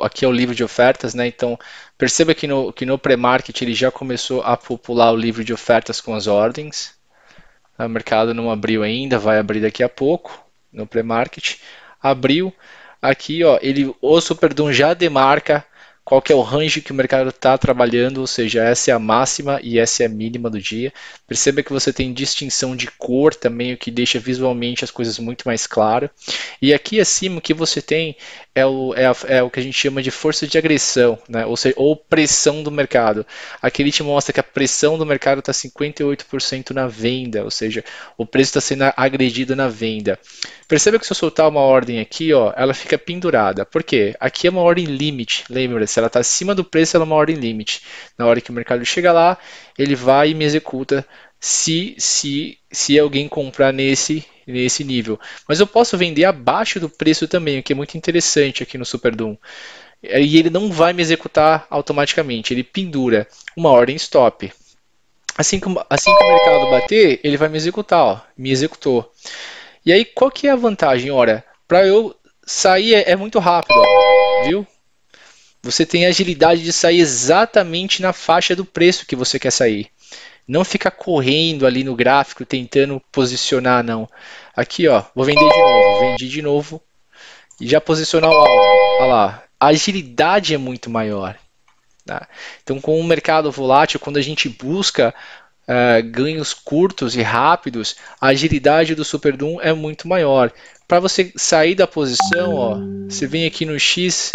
aqui é o livro de ofertas, né? Então perceba que no pré-market ele já começou a popular o livro de ofertas com as ordens. O mercado não abriu ainda, vai abrir daqui a pouco no pré-market. Abriu aqui, ó, o Superdom já demarca qual que é o range que o mercado está trabalhando, ou seja, essa é a máxima e essa é a mínima do dia. Perceba que você tem distinção de cor também, o que deixa visualmente as coisas muito mais claras. E aqui acima o que você tem é o que a gente chama de força de agressão, né? Ou seja, ou pressão do mercado. Aqui ele te mostra que a pressão do mercado está 58% na venda, ou seja, o preço está sendo agredido na venda. Perceba que se eu soltar uma ordem aqui, ó, ela fica pendurada. Por quê? Aqui é uma ordem limite. Lembra, se ela está acima do preço, ela é uma ordem limite. Na hora que o mercado chega lá, ele vai e me executa se alguém comprar nesse nível. Mas eu posso vender abaixo do preço também, o que é muito interessante aqui no Superdom. E ele não vai me executar automaticamente, ele pendura uma ordem stop. Assim que o mercado bater, ele vai me executar, ó, me executou. E aí, qual que é a vantagem? Ora, para eu sair é muito rápido, ó, viu? Você tem a agilidade de sair exatamente na faixa do preço que você quer sair. Não fica correndo ali no gráfico tentando posicionar, não. Aqui, ó, vou vender de novo. Vendi de novo e já posicionar o alvo. Olha lá. A agilidade é muito maior. Tá? Então, com o mercado volátil, quando a gente busca ganhos curtos e rápidos, a agilidade do Super Doom é muito maior. Para você sair da posição, ó, você vem aqui no X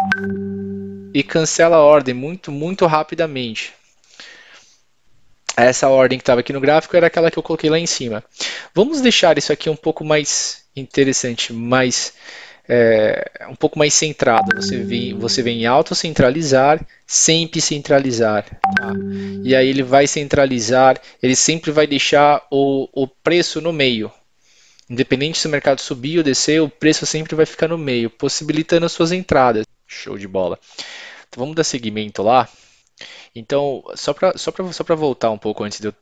e cancela a ordem muito, muito rapidamente. Essa ordem que estava aqui no gráfico era aquela que eu coloquei lá em cima. Vamos deixar isso aqui um pouco mais interessante, um pouco mais centrado. Você vem em auto-centralizar, sempre centralizar. Tá? E aí ele vai centralizar, ele sempre vai deixar o preço no meio. Independente se o mercado subir ou descer, o preço sempre vai ficar no meio, possibilitando as suas entradas. Show de bola. Então, vamos dar seguimento lá. Então, só para voltar um pouco antes de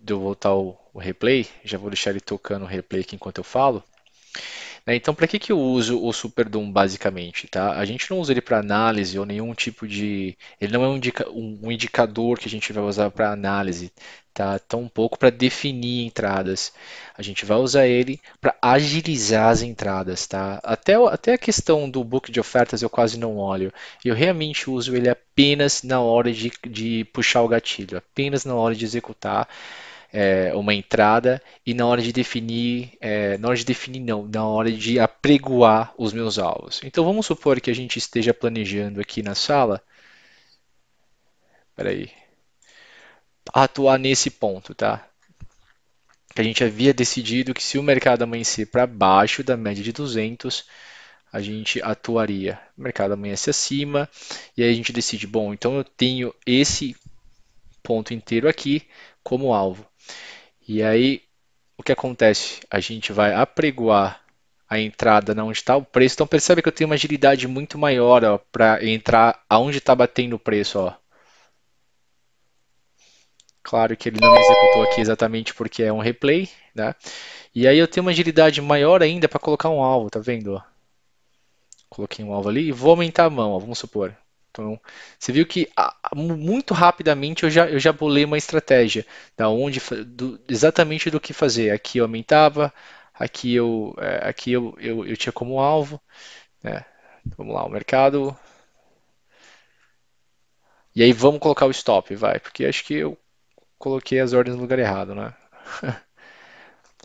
eu voltar o replay, já vou deixar ele tocando o replay aqui enquanto eu falo. Né? Então, para que eu uso o SuperDOM basicamente? Tá? A gente não usa ele para análise ou nenhum tipo de. Ele não é um indicador que a gente vai usar para análise, tá? Tampouco para definir entradas. A gente vai usar ele para agilizar as entradas. Tá? Até a questão do book de ofertas eu quase não olho. Eu realmente uso ele apenas na hora de puxar o gatilho, apenas na hora de executar. uma entrada e na hora de definir não, na hora de apregoar os meus alvos. Então vamos supor que a gente esteja planejando aqui na sala, peraí, atuar nesse ponto, tá? Que a gente havia decidido que se o mercado amanhecer para baixo da média de 200, a gente atuaria. O mercado amanhece acima e aí a gente decide, bom, então eu tenho esse ponto inteiro aqui como alvo. E aí o que acontece? A gente vai apregoar a entrada na onde está o preço. Então percebe que eu tenho uma agilidade muito maior para entrar aonde está batendo o preço. Ó. Claro que ele não executou aqui exatamente porque é um replay, né? E aí eu tenho uma agilidade maior ainda para colocar um alvo, tá vendo? Coloquei um alvo ali e vou aumentar a mão, ó, vamos supor. Então, você viu que muito rapidamente eu já bolei uma estratégia da onde, exatamente do que fazer. Aqui eu aumentava, aqui eu tinha como alvo, né? Vamos lá, o mercado. E aí vamos colocar o stop, vai, porque acho que eu coloquei as ordens no lugar errado, né?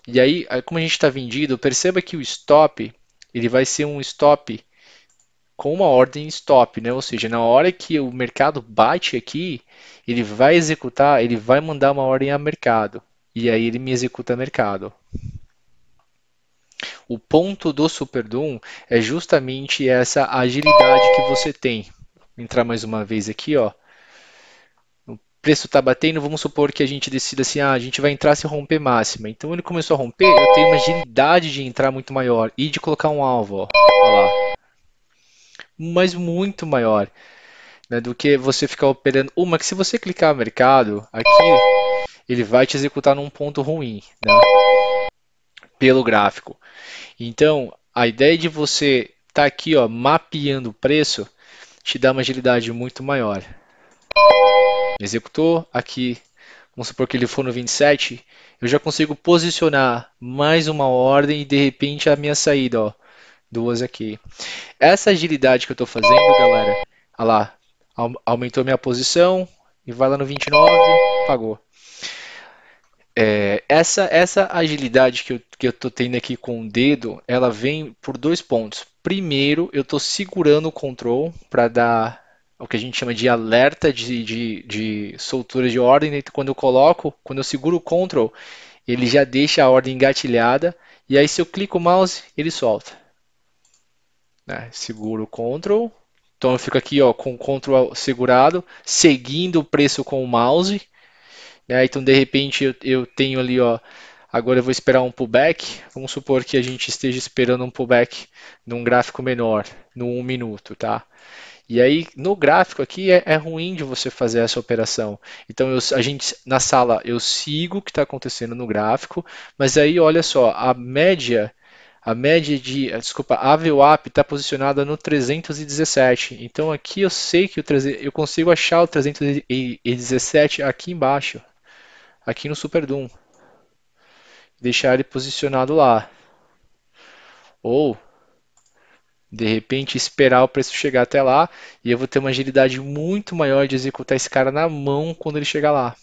E aí, como a gente está vendido, perceba que o stop ele vai ser um stop com uma ordem stop, né? Ou seja, na hora que o mercado bate aqui, ele vai executar, ele vai mandar uma ordem a mercado. E aí ele me executa a mercado. O ponto do Super Doom é justamente essa agilidade que você tem. Vou entrar mais uma vez aqui, ó. O preço está batendo, vamos supor que a gente decida assim, a gente vai entrar se romper máxima. Então ele começou a romper, eu tenho uma agilidade de entrar muito maior e de colocar um alvo, ó. Olha lá. Mas muito maior. Né, do que você ficar operando uma que se você clicar no mercado, aqui ele vai te executar num ponto ruim, né, pelo gráfico. Então, a ideia de você estar aqui, ó, mapeando o preço, te dá uma agilidade muito maior. Executou aqui, vamos supor que ele for no 27, eu já consigo posicionar mais uma ordem e de repente a minha saída, ó, duas aqui. Essa agilidade que eu estou fazendo, galera, olha lá, aumentou minha posição e vai lá no 29, pagou. Essa agilidade que eu estou tendo aqui com o dedo, ela vem por dois pontos. Primeiro, eu estou segurando o control para dar o que a gente chama de alerta de soltura de ordem. Então, quando eu seguro o control, ele já deixa a ordem engatilhada. E aí, se eu clico o mouse, ele solta. Né? Seguro o control. Então, eu fico aqui ó, com o control segurado, seguindo o preço com o mouse. Né? Então, de repente, eu tenho ali, ó, agora eu vou esperar um pullback. Vamos supor que a gente esteja esperando um pullback num gráfico menor, no 1 minuto, tá? E aí, no gráfico aqui, é ruim de você fazer essa operação. Então, a gente, na sala, eu sigo o que está acontecendo no gráfico, mas aí, olha só, desculpa, a VWAP está posicionada no 317. Então, aqui eu sei que eu consigo achar o 317 aqui embaixo aqui no Super Doom, deixar ele posicionado lá. Ou, de repente, esperar o preço chegar até lá e eu vou ter uma agilidade muito maior de executar esse cara na mão quando ele chegar lá.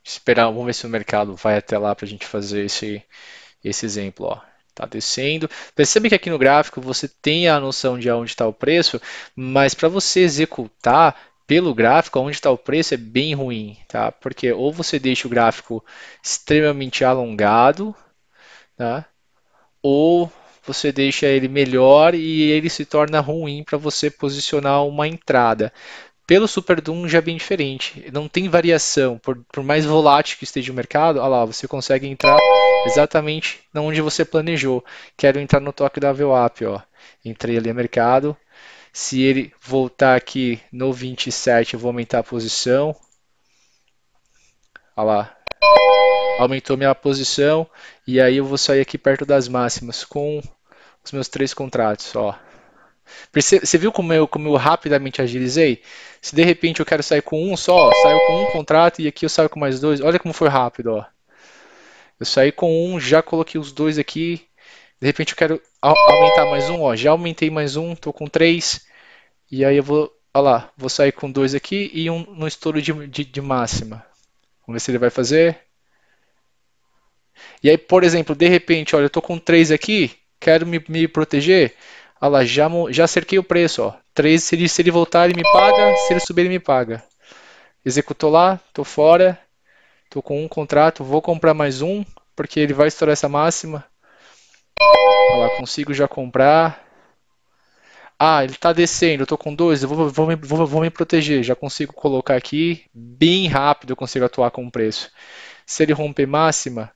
Esperar, vamos ver se o mercado vai até lá para a gente fazer esse exemplo. Ó. Tá descendo. Percebe que aqui no gráfico você tem a noção de onde está o preço, mas para você executar pelo gráfico, onde está o preço é bem ruim, tá? Porque ou você deixa o gráfico extremamente alongado, tá? Ou você deixa ele melhor e ele se torna ruim para você posicionar uma entrada. Pelo Super Doom já é bem diferente, não tem variação, por mais volátil que esteja o mercado, olha lá, você consegue entrar exatamente onde você planejou. Quero entrar no toque da VWAP, ó. Entrei ali no mercado, se ele voltar aqui no 27, eu vou aumentar a posição, olha lá, aumentou minha posição e aí eu vou sair aqui perto das máximas com os meus três contratos, ó. Você viu como eu rapidamente agilizei? Se de repente eu quero sair com um só, saio com um contrato e aqui eu saio com mais dois. Olha como foi rápido, ó. Eu saí com um, já coloquei os dois aqui. De repente eu quero aumentar mais um, ó. Já aumentei mais um, tô com três. E aí eu vou Olha lá, vou sair com dois aqui e um no estouro de máxima. Vamos ver se ele vai fazer. E aí, por exemplo, de repente, olha, eu tô com três aqui, quero me proteger. Olha lá, já cerquei o preço, ó. Três, se ele voltar, ele me paga, se ele subir, ele me paga. Executou lá, tô fora, tô com um contrato, vou comprar mais um, porque ele vai estourar essa máxima. Olha lá, consigo já comprar. Ah, ele está descendo, eu estou com dois, eu vou me proteger. Já consigo colocar aqui, bem rápido eu consigo atuar com o preço. Se ele romper máxima,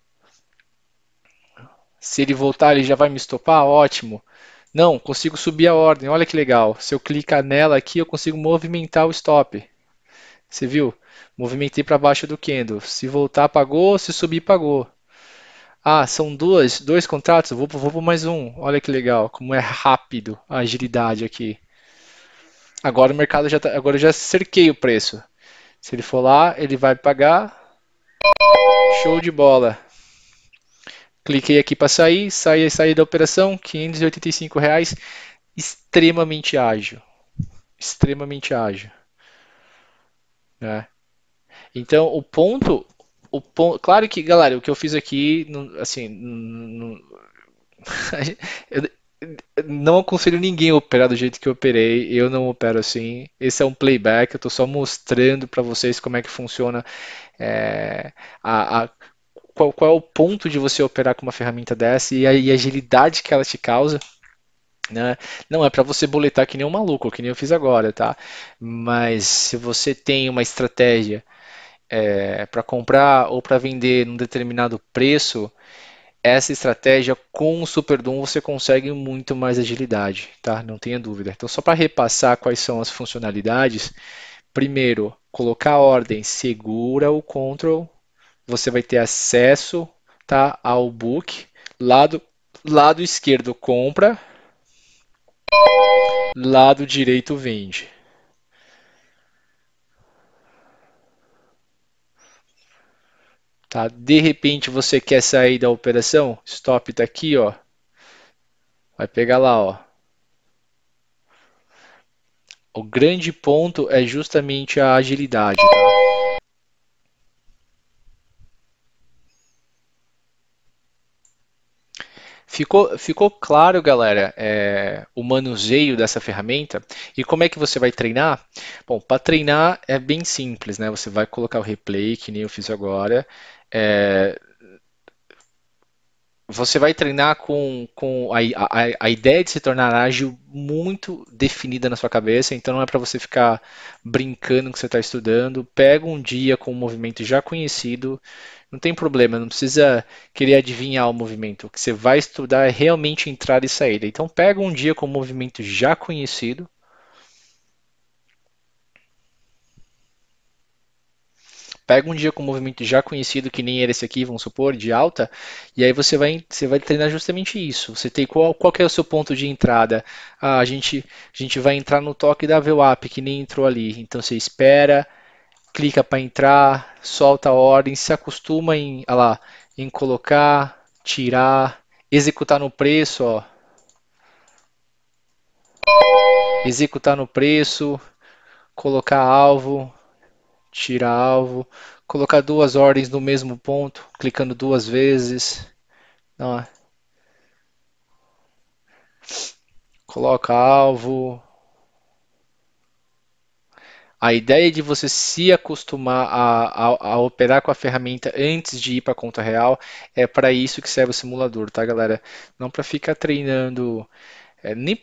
se ele voltar, ele já vai me estopar? Ótimo. Não, consigo subir a ordem, olha que legal. Se eu clicar nela aqui, eu consigo movimentar o stop. Você viu? Movimentei para baixo do candle. Se voltar, pagou, se subir, pagou. Ah, são dois contratos, vou por mais um. Olha que legal, como é rápido a agilidade aqui. Agora o mercado agora eu já cerquei o preço. Se ele for lá, ele vai pagar. Show de bola. Cliquei aqui para sair da operação, R$ 585, extremamente ágil, extremamente ágil, né? Então claro que, galera, o que eu fiz aqui, assim, eu não aconselho ninguém a operar do jeito que eu operei, eu não opero assim. Esse é um playback, eu estou só mostrando para vocês como é que funciona é, a, qual é o ponto de você operar com uma ferramenta dessa e a agilidade que ela te causa, né? Não é para você boletar que nem um maluco, que nem eu fiz agora, tá? Mas se você tem uma estratégia para comprar ou para vender num determinado preço, essa estratégia com o Superdom você consegue muito mais agilidade, tá? Não tenha dúvida. Então, só para repassar quais são as funcionalidades, primeiro, colocar a ordem, segura o control, você vai ter acesso, tá, ao book. Lado esquerdo compra, lado direito vende. Tá? De repente você quer sair da operação, stop está aqui, ó. Vai pegar lá, ó. O grande ponto é justamente a agilidade, tá? Ficou claro, galera, o manuseio dessa ferramenta e como é que você vai treinar? Bom, para treinar é bem simples, né? Você vai colocar o replay, que nem eu fiz agora. É, você vai treinar com a ideia de se tornar ágil muito definida na sua cabeça, então não é para você ficar brincando que você está estudando. Pega um dia com um movimento já conhecido, não tem problema, não precisa querer adivinhar o movimento. O que você vai estudar é realmente entrada e saída. Então pega um dia com um movimento já conhecido. Pega um dia com um movimento já conhecido, que nem era esse aqui, vamos supor, de alta, e aí você vai treinar justamente isso. Você tem qual que é o seu ponto de entrada? Ah, a gente vai entrar no toque da VWAP, que nem entrou ali. Então você espera, clica para entrar, solta a ordem, se acostuma em colocar, tirar, executar no preço, ó. Executar no preço, colocar alvo, tira alvo, colocar duas ordens no mesmo ponto, clicando duas vezes, não, coloca alvo. A ideia de você se acostumar a operar com a ferramenta antes de ir para a conta real é para isso que serve o simulador, tá, galera? Não para ficar treinando.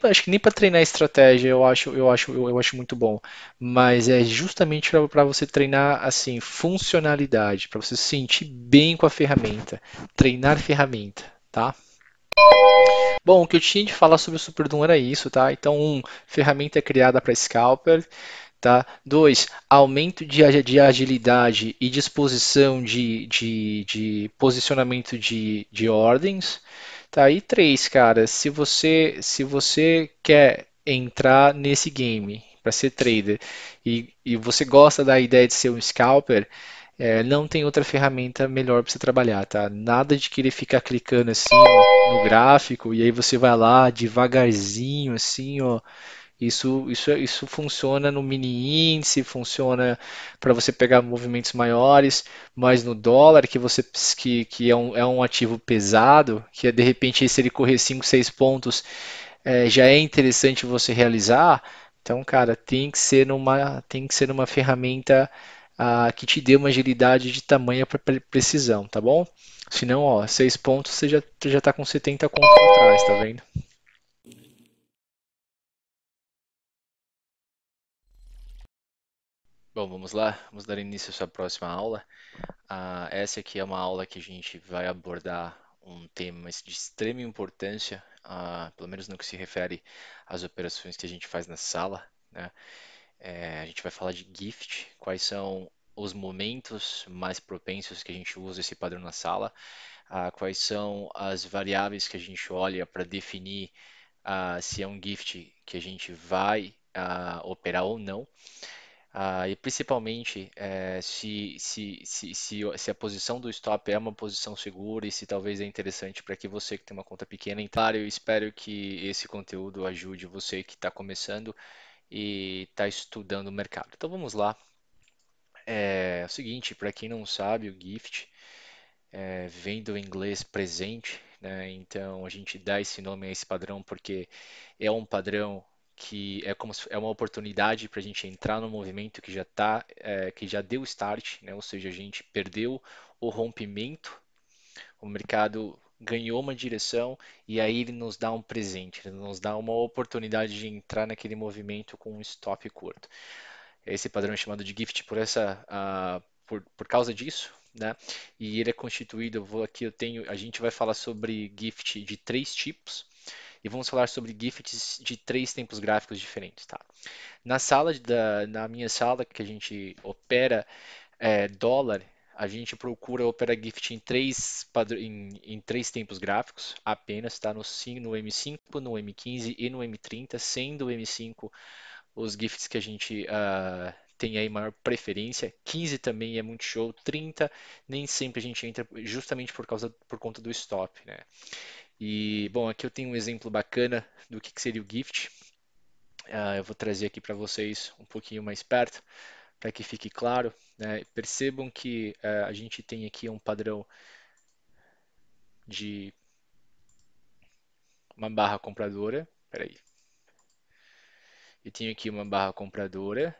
Acho que nem para treinar estratégia eu acho muito bom, mas é justamente para você treinar assim funcionalidade, para você se sentir bem com a ferramenta, treinar ferramenta, tá? Bom, o que eu tinha de falar sobre o Superdom era isso, tá? Então, ferramenta criada para scalper, tá? Dois, aumento de agilidade e disposição de posicionamento de ordens. Tá? E três, cara, se você quer entrar nesse game para ser trader e você gosta da ideia de ser um scalper, não tem outra ferramenta melhor para você trabalhar, tá? Nada de querer ficar clicando assim ó, no gráfico e aí você vai lá devagarzinho assim, ó, Isso funciona no mini índice, funciona para você pegar movimentos maiores, mas no dólar, que é um ativo pesado, que é, de repente se ele correr 5 6 pontos, já é interessante você realizar. Então, cara, tem que ser numa ferramenta que te dê uma agilidade de tamanha para precisão, tá bom? Senão, ó, 6 pontos você já tá com 70 conto para trás, tá vendo? Bom, vamos lá, vamos dar início à sua próxima aula. Essa aqui é uma aula que a gente vai abordar um tema de extrema importância, pelo menos no que se refere às operações que a gente faz na sala, né? A gente vai falar de gift, quais são os momentos mais propensos que a gente usa esse padrão na sala, quais são as variáveis que a gente olha para definir se é um gift que a gente vai operar ou não. E principalmente se a posição do stop é uma posição segura e se talvez é interessante para que você que tem uma conta pequena. Então, claro, eu espero que esse conteúdo ajude você que está começando e está estudando o mercado. Então vamos lá. É o seguinte, para quem não sabe, o GIFT vem do inglês presente, né? Então a gente dá esse nome a esse padrão porque é um padrão que é como é uma oportunidade para a gente entrar no movimento que já tá, que já deu start, né? Ou seja, a gente perdeu o rompimento, o mercado ganhou uma direção e aí ele nos dá um presente, ele nos dá uma oportunidade de entrar naquele movimento com um stop curto. Esse padrão é chamado de GIFT por causa disso, né? E ele é constituído, aqui eu tenho, a gente vai falar sobre GIFT de três tipos e vamos falar sobre GIFTs de três tempos gráficos diferentes, tá? Na minha sala que a gente opera dólar, a gente procura operar GIFT em três tempos gráficos apenas, tá? No M5, no M15 e no M30, sendo o M5 os GIFs que a gente tem aí maior preferência. 15 também é muito show, 30 nem sempre a gente entra justamente por conta do stop, né? E bom, aqui eu tenho um exemplo bacana do que seria o GIFT. Eu vou trazer aqui para vocês um pouquinho mais perto para que fique claro, né? Percebam que a gente tem aqui um padrão de uma barra compradora. Peraí. E tenho aqui uma barra compradora,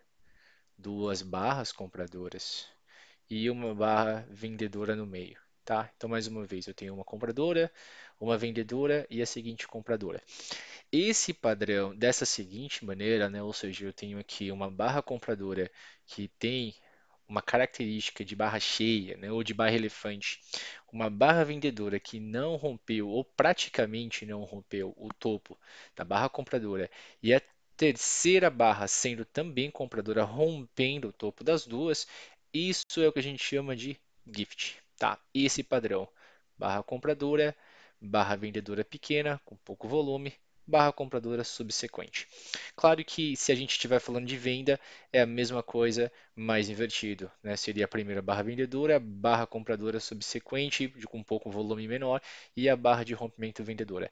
duas barras compradoras e uma barra vendedora no meio, tá? Então, mais uma vez, eu tenho uma compradora, uma vendedora e a seguinte compradora. Esse padrão dessa seguinte maneira, né? Ou seja, eu tenho aqui uma barra compradora que tem uma característica de barra cheia, né, ou de barra elefante, uma barra vendedora que não rompeu ou praticamente não rompeu o topo da barra compradora e a terceira barra sendo também compradora rompendo o topo das duas, isso é o que a gente chama de gift, tá? Esse padrão, barra compradora, barra vendedora pequena com pouco volume, barra compradora subsequente. Claro que se a gente estiver falando de venda, é a mesma coisa, mais invertido, né? Seria a primeira barra vendedora, barra compradora subsequente, com um pouco volume menor, e a barra de rompimento vendedora.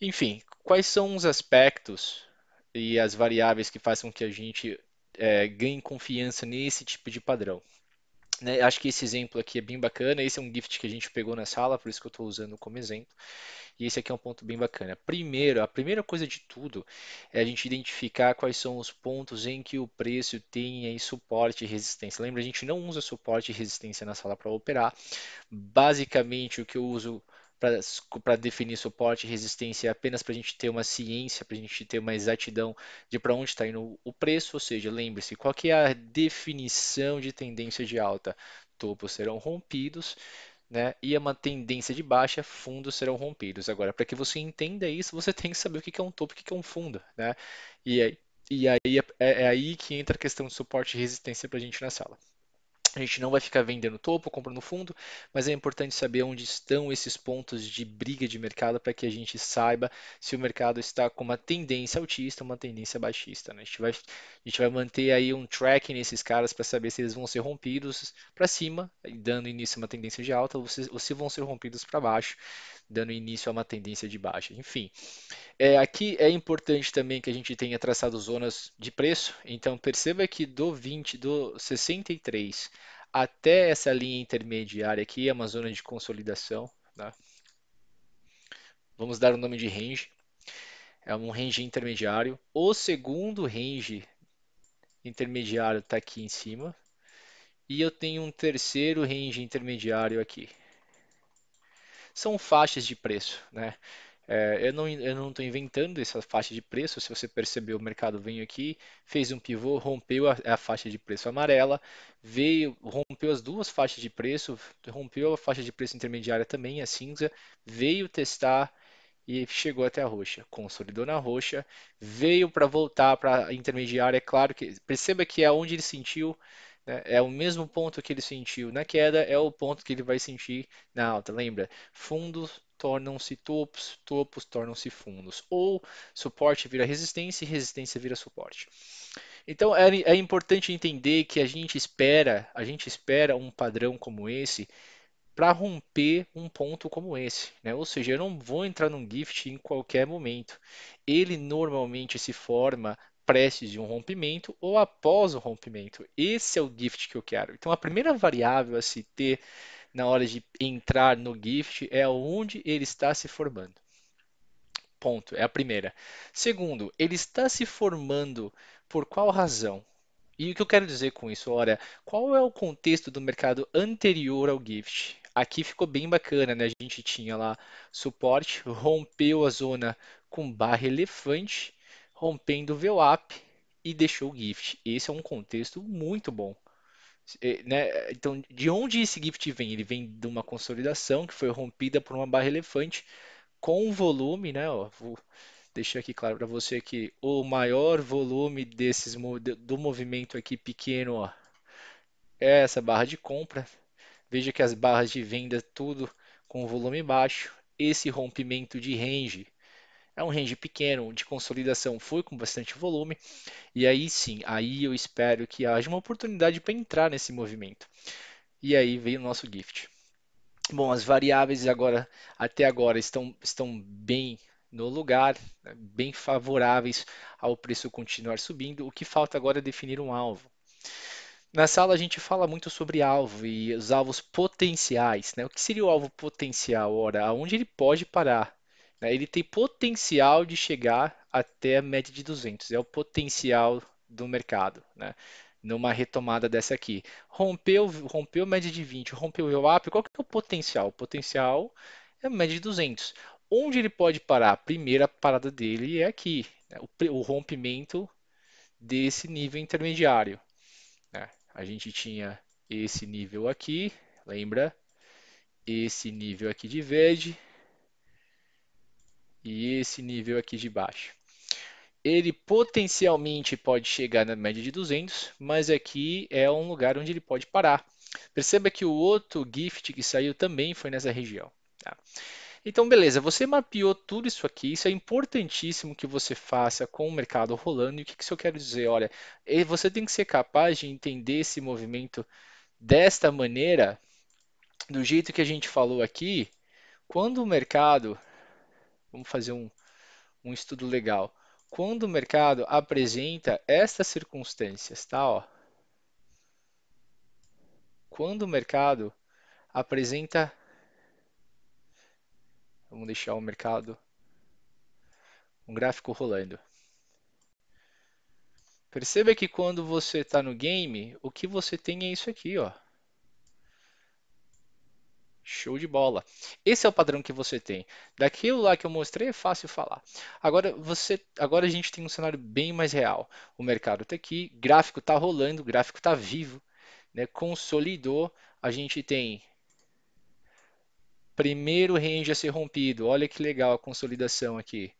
Enfim, quais são os aspectos e as variáveis que fazem com que a gente ganhe confiança nesse tipo de padrão? Né? Acho que esse exemplo aqui é bem bacana. Esse é um gift que a gente pegou na sala, por isso que eu estou usando como exemplo. E esse aqui é um ponto bem bacana. Primeiro, a primeira coisa de tudo é a gente identificar quais são os pontos em que o preço tem aí suporte e resistência. Lembra, a gente não usa suporte e resistência na sala para operar. Basicamente, o que eu uso para definir suporte e resistência é apenas para a gente ter uma ciência, para a gente ter uma exatidão de para onde está indo o preço. Ou seja, lembre-se, qual que é a definição de tendência de alta? Topos serão rompidos, né? E uma tendência de baixa, fundos serão rompidos. Agora, para que você entenda isso, você tem que saber o que é um topo e o que é um fundo, né? E aí, é aí que entra a questão de suporte e resistência para a gente na sala. A gente não vai ficar vendendo topo, comprando fundo, mas é importante saber onde estão esses pontos de briga de mercado para que a gente saiba se o mercado está com uma tendência altista ou uma tendência baixista, né? A gente vai manter aí um track nesses caras para saber se eles vão ser rompidos para cima, dando início a uma tendência de alta, ou se vão ser rompidos para baixo, dando início a uma tendência de baixa. Enfim, aqui é importante também que a gente tenha traçado zonas de preço. Então perceba que do 63 até essa linha intermediária aqui é uma zona de consolidação, tá? Vamos dar o nome de range. É um range intermediário. O segundo range intermediário está aqui em cima. E eu tenho um terceiro range intermediário aqui. São faixas de preço, né? Eu não estou inventando essa faixa de preço. Se você percebeu, o mercado veio aqui, fez um pivô, rompeu a faixa de preço amarela, rompeu as duas faixas de preço, rompeu a faixa de preço intermediária também, a cinza, veio testar e chegou até a roxa, consolidou na roxa, veio para voltar para a intermediária. É claro que perceba que é onde ele sentiu, né, é o mesmo ponto que ele sentiu na queda, é o ponto que ele vai sentir na alta. Lembra? Fundos tornam-se topos, topos tornam-se fundos, ou suporte vira resistência e resistência vira suporte. Então é importante entender que a gente espera um padrão como esse para romper um ponto como esse, né? Ou seja, eu não vou entrar num gift em qualquer momento. Ele normalmente se forma prestes de um rompimento ou após o rompimento. Esse é o gift que eu quero. Então, a primeira variável a se ter na hora de entrar no gift é onde ele está se formando. Ponto, é a primeira. Segundo, ele está se formando por qual razão? E o que eu quero dizer com isso? Olha, qual é o contexto do mercado anterior ao Gift? Aqui ficou bem bacana, né? A gente tinha lá suporte, rompeu a zona com barra elefante, rompendo o VWAP e deixou o Gift. Esse é um contexto muito bom. Né? Então, de onde esse Gift vem? Ele vem de uma consolidação que foi rompida por uma barra elefante com volume, né? Ó, vou deixar aqui claro para você que o maior volume do movimento aqui pequeno, ó, é essa barra de compra. Veja que as barras de venda tudo com volume baixo. Esse rompimento de range é um range pequeno de consolidação, foi com bastante volume. E aí sim, aí eu espero que haja uma oportunidade para entrar nesse movimento. E aí veio o nosso gift. Bom, as variáveis até agora estão bem no lugar, né, bem favoráveis ao preço continuar subindo. O que falta agora é definir um alvo. Na sala a gente fala muito sobre alvo e os alvos potenciais, né? O que seria o alvo potencial? Ora, aonde ele pode parar, né? Ele tem potencial de chegar até a média de 200, é o potencial do mercado, né? Numa retomada dessa aqui. Rompeu a média de 20, rompeu o VWAP, qual que é o potencial? O potencial é a média de 200. Onde ele pode parar? A primeira parada dele é aqui, né? O rompimento desse nível intermediário, né? A gente tinha esse nível aqui, lembra? Esse nível aqui de verde e esse nível aqui de baixo. Ele potencialmente pode chegar na média de 200, mas aqui é um lugar onde ele pode parar. Perceba que o outro gift que saiu também foi nessa região. Tá? Então, beleza, você mapeou tudo isso aqui, isso é importantíssimo que você faça com o mercado rolando. E o que isso eu quero dizer? Olha, você tem que ser capaz de entender esse movimento desta maneira, do jeito que a gente falou aqui, quando o mercado, vamos fazer um estudo legal, quando o mercado apresenta estas circunstâncias, tá? Ó, quando o mercado apresenta, vamos deixar o mercado, um gráfico rolando. Perceba que quando você está no game, o que você tem é isso aqui, ó. Show de bola. Esse é o padrão que você tem. Daquilo lá que eu mostrei é fácil falar. Agora a gente tem um cenário bem mais real. O mercado está aqui, gráfico está rolando, gráfico está vivo, né? Consolidou. A gente tem primeiro range a ser rompido. Olha que legal a consolidação aqui.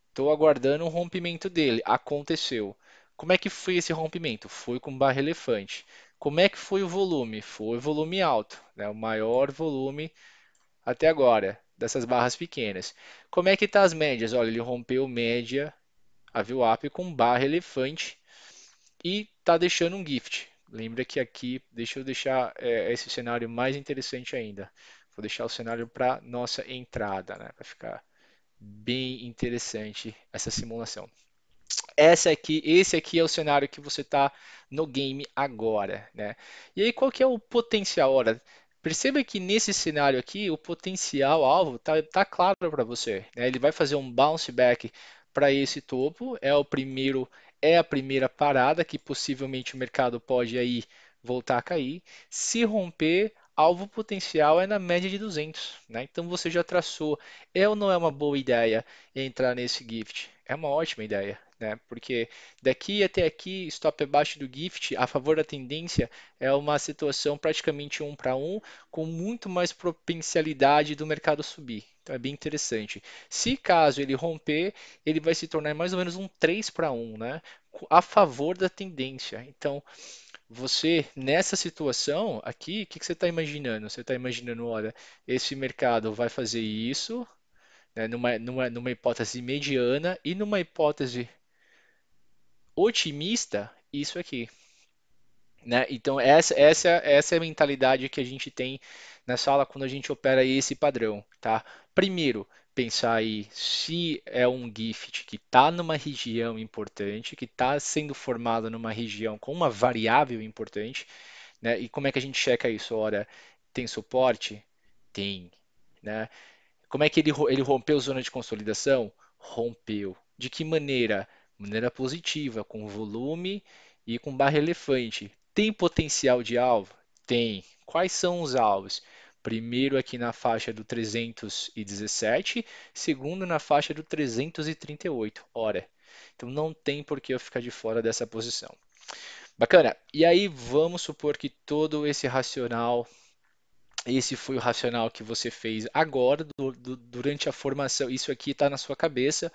Estou aguardando um rompimento dele. Aconteceu. Como é que foi esse rompimento? Foi com barra elefante. Como é que foi o volume? Foi volume alto, né? O maior volume até agora, dessas barras pequenas. Como é que tá as médias? Olha, ele rompeu média, a VWAP com barra elefante e tá deixando um gift. Lembra que aqui, deixa eu deixar esse cenário mais interessante ainda. Vou deixar o cenário para nossa entrada, né? Para ficar bem interessante essa simulação. Esse aqui é o cenário que você está no game agora, né? E aí, qual que é o potencial? Ora, perceba que nesse cenário aqui, o potencial alvo tá claro para você, né? Ele vai fazer um bounce back para esse topo, é a primeira parada que possivelmente o mercado pode aí voltar a cair. Se romper, alvo potencial é na média de 200, né? Então você já traçou. É ou não é uma boa ideia entrar nesse gift? É uma ótima ideia, né? Porque daqui até aqui, stop abaixo do gift, a favor da tendência, é uma situação praticamente um para um, com muito mais potencialidade do mercado subir. Então é bem interessante. Se caso ele romper, ele vai se tornar mais ou menos um 3 para um, né? A favor da tendência. Então, você, nessa situação aqui, o que que você está imaginando? Você está imaginando, olha, esse mercado vai fazer isso, né, numa hipótese mediana e numa hipótese otimista, isso aqui, né? Então essa é a mentalidade que a gente tem na sala quando a gente opera esse padrão, tá? Primeiro, pensar aí se é um gift que está numa região importante, que está sendo formado numa região com uma variável importante, né? E como é que a gente checa isso? Ora, tem suporte? Tem, né? Como é que ele rompeu zona de consolidação? Rompeu. De que maneira? Maneira positiva, com volume e com barra elefante. Tem potencial de alvo? Tem. Quais são os alvos? Primeiro aqui na faixa do 317, segundo na faixa do 338. Ora, então não tem por que eu ficar de fora dessa posição. Bacana. E aí vamos supor que todo esse racional, esse foi o racional que você fez agora, durante a formação. Isso aqui está na sua cabeça.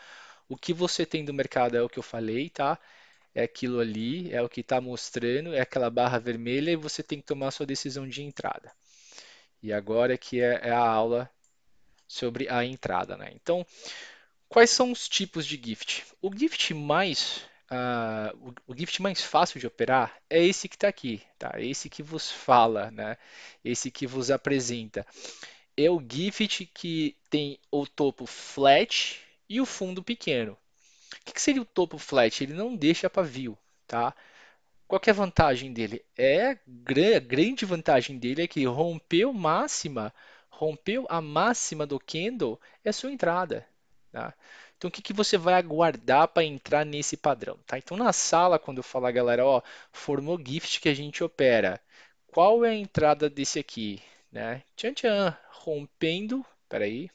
O que você tem do mercado é o que eu falei, tá? É aquilo ali, é o que está mostrando, é aquela barra vermelha e você tem que tomar a sua decisão de entrada. E agora que é a aula sobre a entrada, né? Então, quais são os tipos de gift? O gift mais fácil de operar é esse que está aqui, tá? Esse que vos fala, né? Esse que vos apresenta. É o gift que tem o topo flat e o fundo pequeno. O que seria o topo flat? Ele não deixa pavio, tá? Qual que é a vantagem dele? A grande vantagem dele é que rompeu a máxima do candle, é a sua entrada, tá? Então, o que que você vai aguardar para entrar nesse padrão, tá? Então, na sala, quando eu falar, galera, ó, formou gift que a gente opera, qual é a entrada desse aqui, né? Tchan, tchan, rompendo, peraí,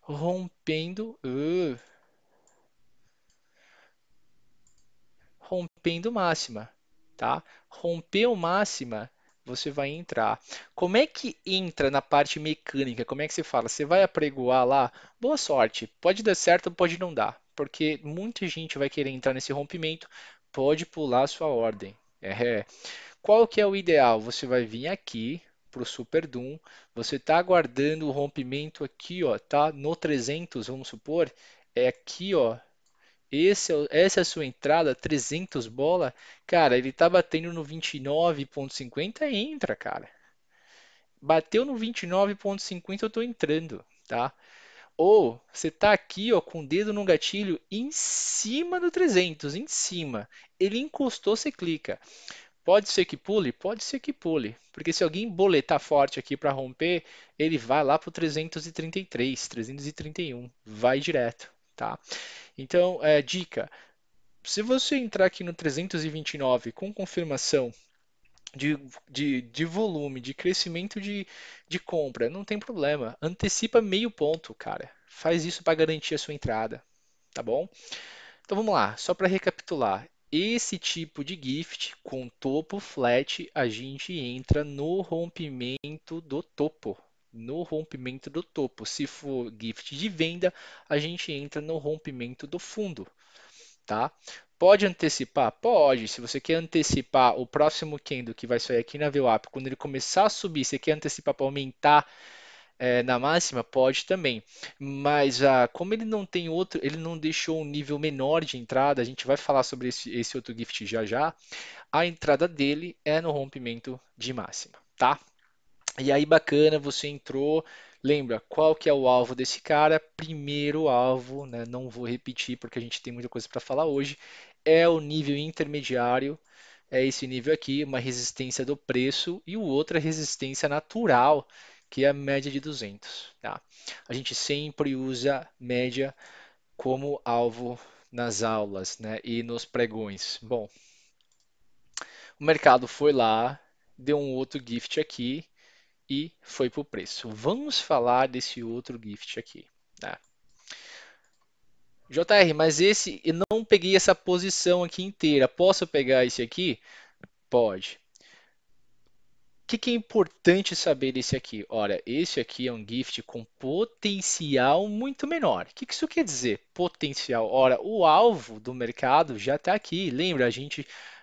rompendo, rompendo máxima, tá? Rompeu máxima, você vai entrar. Como é que entra na parte mecânica? Como é que você fala? Você vai apregoar lá? Boa sorte. Pode dar certo, pode não dar, porque muita gente vai querer entrar nesse rompimento, pode pular a sua ordem. Qual que é o ideal? Você vai vir aqui para o Super Doom, você está aguardando o rompimento aqui, ó, tá? No 300, vamos supor, é aqui, ó, essa é a sua entrada, 300 bola, cara, ele tá batendo no 29,50, entra, cara. Bateu no 29,50, eu tô entrando, tá? Ou você tá aqui, ó, com o dedo no gatilho em cima do 300, em cima. Ele encostou, você clica. Pode ser que pule? Pode ser que pule. Porque se alguém boletar forte aqui para romper, ele vai lá para o 333, 331. Vai direto, tá? Então, dica. Se você entrar aqui no 329 com confirmação de, de volume, de crescimento de compra, não tem problema. Antecipa meio ponto, cara. Faz isso para garantir a sua entrada, tá bom? Então vamos lá, só para recapitular. Esse tipo de gift com topo flat, a gente entra no rompimento do topo. No rompimento do topo. Se for gift de venda, a gente entra no rompimento do fundo, tá? Pode antecipar? Pode. Se você quer antecipar o próximo candle que vai sair aqui na VWAP, quando ele começar a subir, você quer antecipar para aumentar na máxima? Pode também. Mas como ele não tem outro, ele não deixou um nível menor de entrada, a gente vai falar sobre esse outro gift já já. A entrada dele é no rompimento de máxima, tá? E aí, bacana, você entrou. Lembra, qual que é o alvo desse cara? Primeiro alvo, né? Não vou repetir porque a gente tem muita coisa para falar hoje. É o nível intermediário, é esse nível aqui, uma resistência do preço e o outro é resistência natural, que é a média de 200, tá? A gente sempre usa média como alvo nas aulas, né? E nos pregões. Bom, o mercado foi lá, deu um outro gift aqui e foi para o preço. Vamos falar desse outro gift aqui. Tá? JR, mas esse eu não peguei essa posição aqui inteira. Posso pegar esse aqui? Pode. Que é importante saber desse aqui? Olha, esse aqui é um gift com potencial muito menor. O que isso quer dizer? Potencial. Ora, o alvo do mercado já está aqui. Lembra,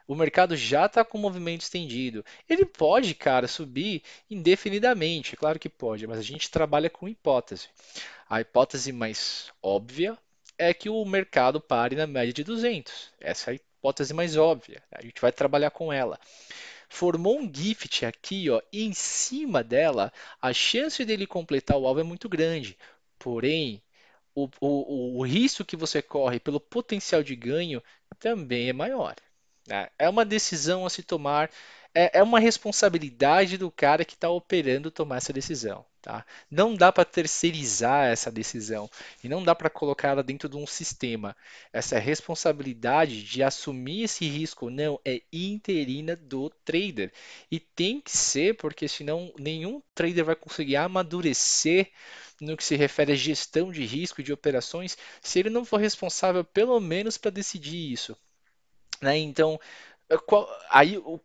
o mercado já está com o movimento estendido. Ele pode, cara, subir indefinidamente. Claro que pode, mas a gente trabalha com hipótese. A hipótese mais óbvia é que o mercado pare na média de 200. Essa é a hipótese mais óbvia. A gente vai trabalhar com ela. Formou um gift aqui, ó, e em cima dela, a chance dele completar o alvo é muito grande. Porém, o risco que você corre pelo potencial de ganho também é maior, né? É uma decisão a se tomar, é uma responsabilidade do cara que está operando tomar essa decisão, tá? Não dá para terceirizar essa decisão e não dá para colocar ela dentro de um sistema. Essa responsabilidade de assumir esse risco não é interina do trader e tem que ser porque senão nenhum trader vai conseguir amadurecer no que se refere à gestão de risco e de operações, se ele não for responsável pelo menos para decidir isso, né? Então,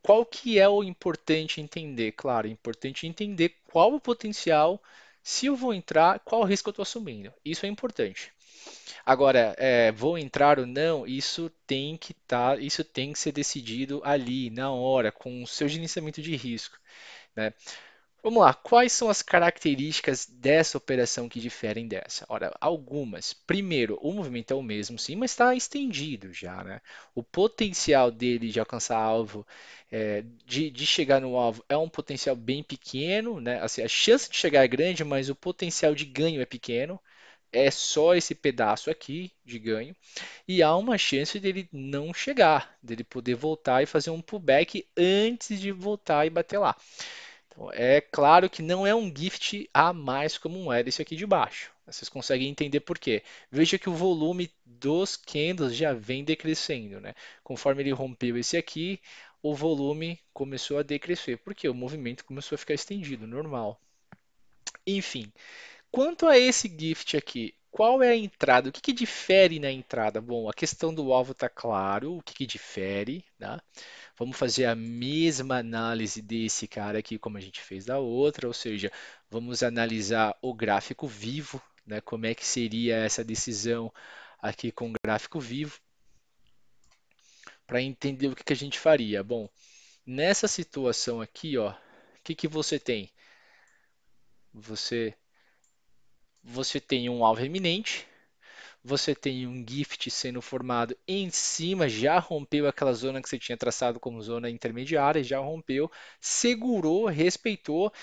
qual que é o importante entender? Claro, é importante entender qual o potencial, se eu vou entrar, qual risco eu estou assumindo. Isso é importante. Agora, vou entrar ou não, isso tem que ser decidido ali, na hora, com o seu gerenciamento de risco, né? Vamos lá, quais são as características dessa operação que diferem dessa? Ora, algumas. Primeiro, o movimento é o mesmo, sim, mas está estendido já, né? O potencial dele de alcançar alvo, de chegar no alvo, é um potencial bem pequeno, né? Assim, a chance de chegar é grande, mas o potencial de ganho é pequeno. É só esse pedaço aqui de ganho. E há uma chance dele não chegar, dele poder voltar e fazer um pullback antes de voltar e bater lá. Então, é claro que não é um gift a mais como era esse aqui de baixo. Vocês conseguem entender por quê. Veja que o volume dos candles já vem decrescendo, né? Conforme ele rompeu esse aqui, o volume começou a decrescer, porque o movimento começou a ficar estendido, normal. Enfim, quanto a esse gift aqui, qual é a entrada? O que difere na entrada? Bom, a questão do alvo está claro, o que difere, né? Vamos fazer a mesma análise desse cara aqui como a gente fez da outra, ou seja, vamos analisar o gráfico vivo, né? Como é que seria essa decisão aqui com o gráfico vivo, para entender o que a gente faria. Bom, nessa situação aqui, ó, o que você tem? Você, você tem um alvo eminente, você tem um gift sendo formado em cima, já rompeu aquela zona que você tinha traçado como zona intermediária, já rompeu, segurou, respeitou,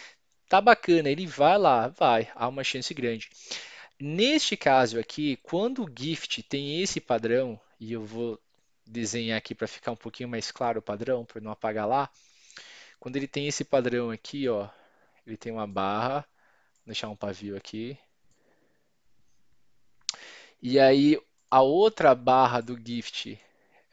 tá bacana, ele vai lá, vai, há uma chance grande. Neste caso aqui, quando o gift tem esse padrão, e eu vou desenhar aqui para ficar um pouquinho mais claro o padrão, para não apagar lá, quando ele tem esse padrão aqui, ó, ele tem uma barra, vou deixar um pavio aqui, e aí a outra barra do gift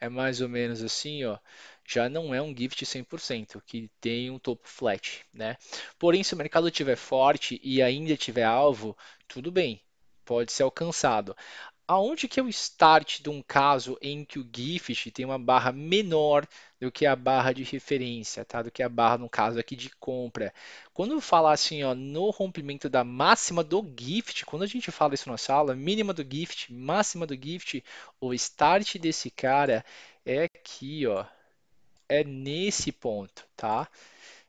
é mais ou menos assim, ó, já não é um gift 100%, que tem um topo flat, né? Porém, se o mercado estiver forte e ainda tiver alvo, tudo bem, pode ser alcançado. Aonde que é o start de um caso em que o gift tem uma barra menor do que a barra de referência, tá? Do que a barra, no caso aqui, de compra. Quando eu falar assim, ó, no rompimento da máxima do gift, quando a gente fala isso na sala, mínima do gift, máxima do gift, o start desse cara é aqui, ó, é nesse ponto, tá?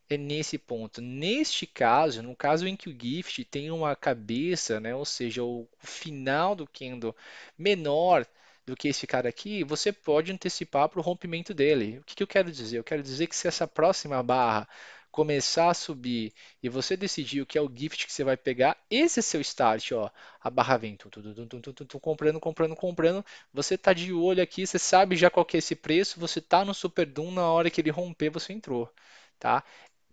É nesse ponto. Neste caso, no caso em que o gift tem uma cabeça, né, ou seja, o final do candle menor do que esse cara aqui, você pode antecipar para o rompimento dele. O que eu quero dizer? Eu quero dizer que se essa próxima barra começar a subir e você decidir o que é o gift que você vai pegar, esse é seu start, ó. A barra vem comprando, comprando, comprando. Você tá de olho aqui, você sabe já qual que é esse preço, você tá no Super Doom, na hora que ele romper, você entrou, tá?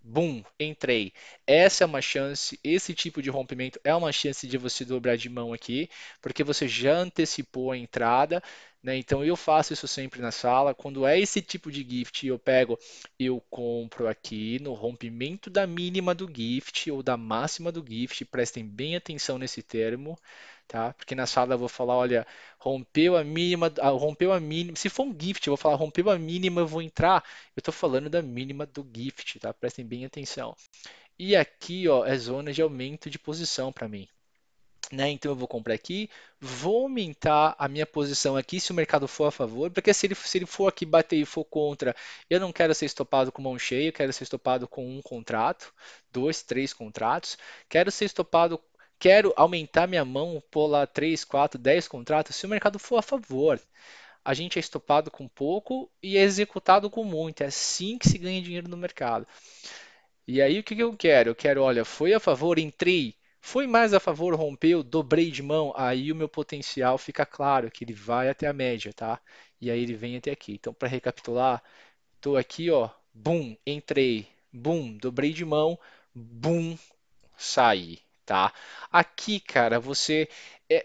Bum, entrei. Essa é uma chance, esse tipo de rompimento é uma chance de você dobrar de mão aqui, porque você já antecipou a entrada, né? Então eu faço isso sempre na sala. Quando é esse tipo de gift, eu pego, eu compro aqui no rompimento da mínima do gift ou da máxima do gift. Prestem bem atenção nesse termo, tá? Porque na sala eu vou falar, olha, rompeu a mínima, rompeu a mínima. Se for um gift, eu vou falar rompeu a mínima, eu vou entrar. Eu estou falando da mínima do gift, tá? Prestem bem atenção. E aqui, ó, é zona de aumento de posição para mim. Né? Então eu vou comprar aqui, vou aumentar a minha posição aqui se o mercado for a favor, porque se ele for aqui bater e for contra, eu não quero ser estopado com mão cheia, eu quero ser estopado com um contrato, dois, três contratos, quero ser estopado, quero aumentar minha mão, pôr lá 3, 4, 10 contratos, se o mercado for a favor. A gente é estopado com pouco e é executado com muito. É assim que se ganha dinheiro no mercado. E aí o que que eu quero? Eu quero, olha, foi a favor, entrei. Foi mais a favor, rompeu, dobrei de mão. Aí o meu potencial fica claro que ele vai até a média, tá? E aí ele vem até aqui. Então, para recapitular, estou aqui, ó, bum, entrei, bum, dobrei de mão, bum, saí, tá? Aqui, cara, você.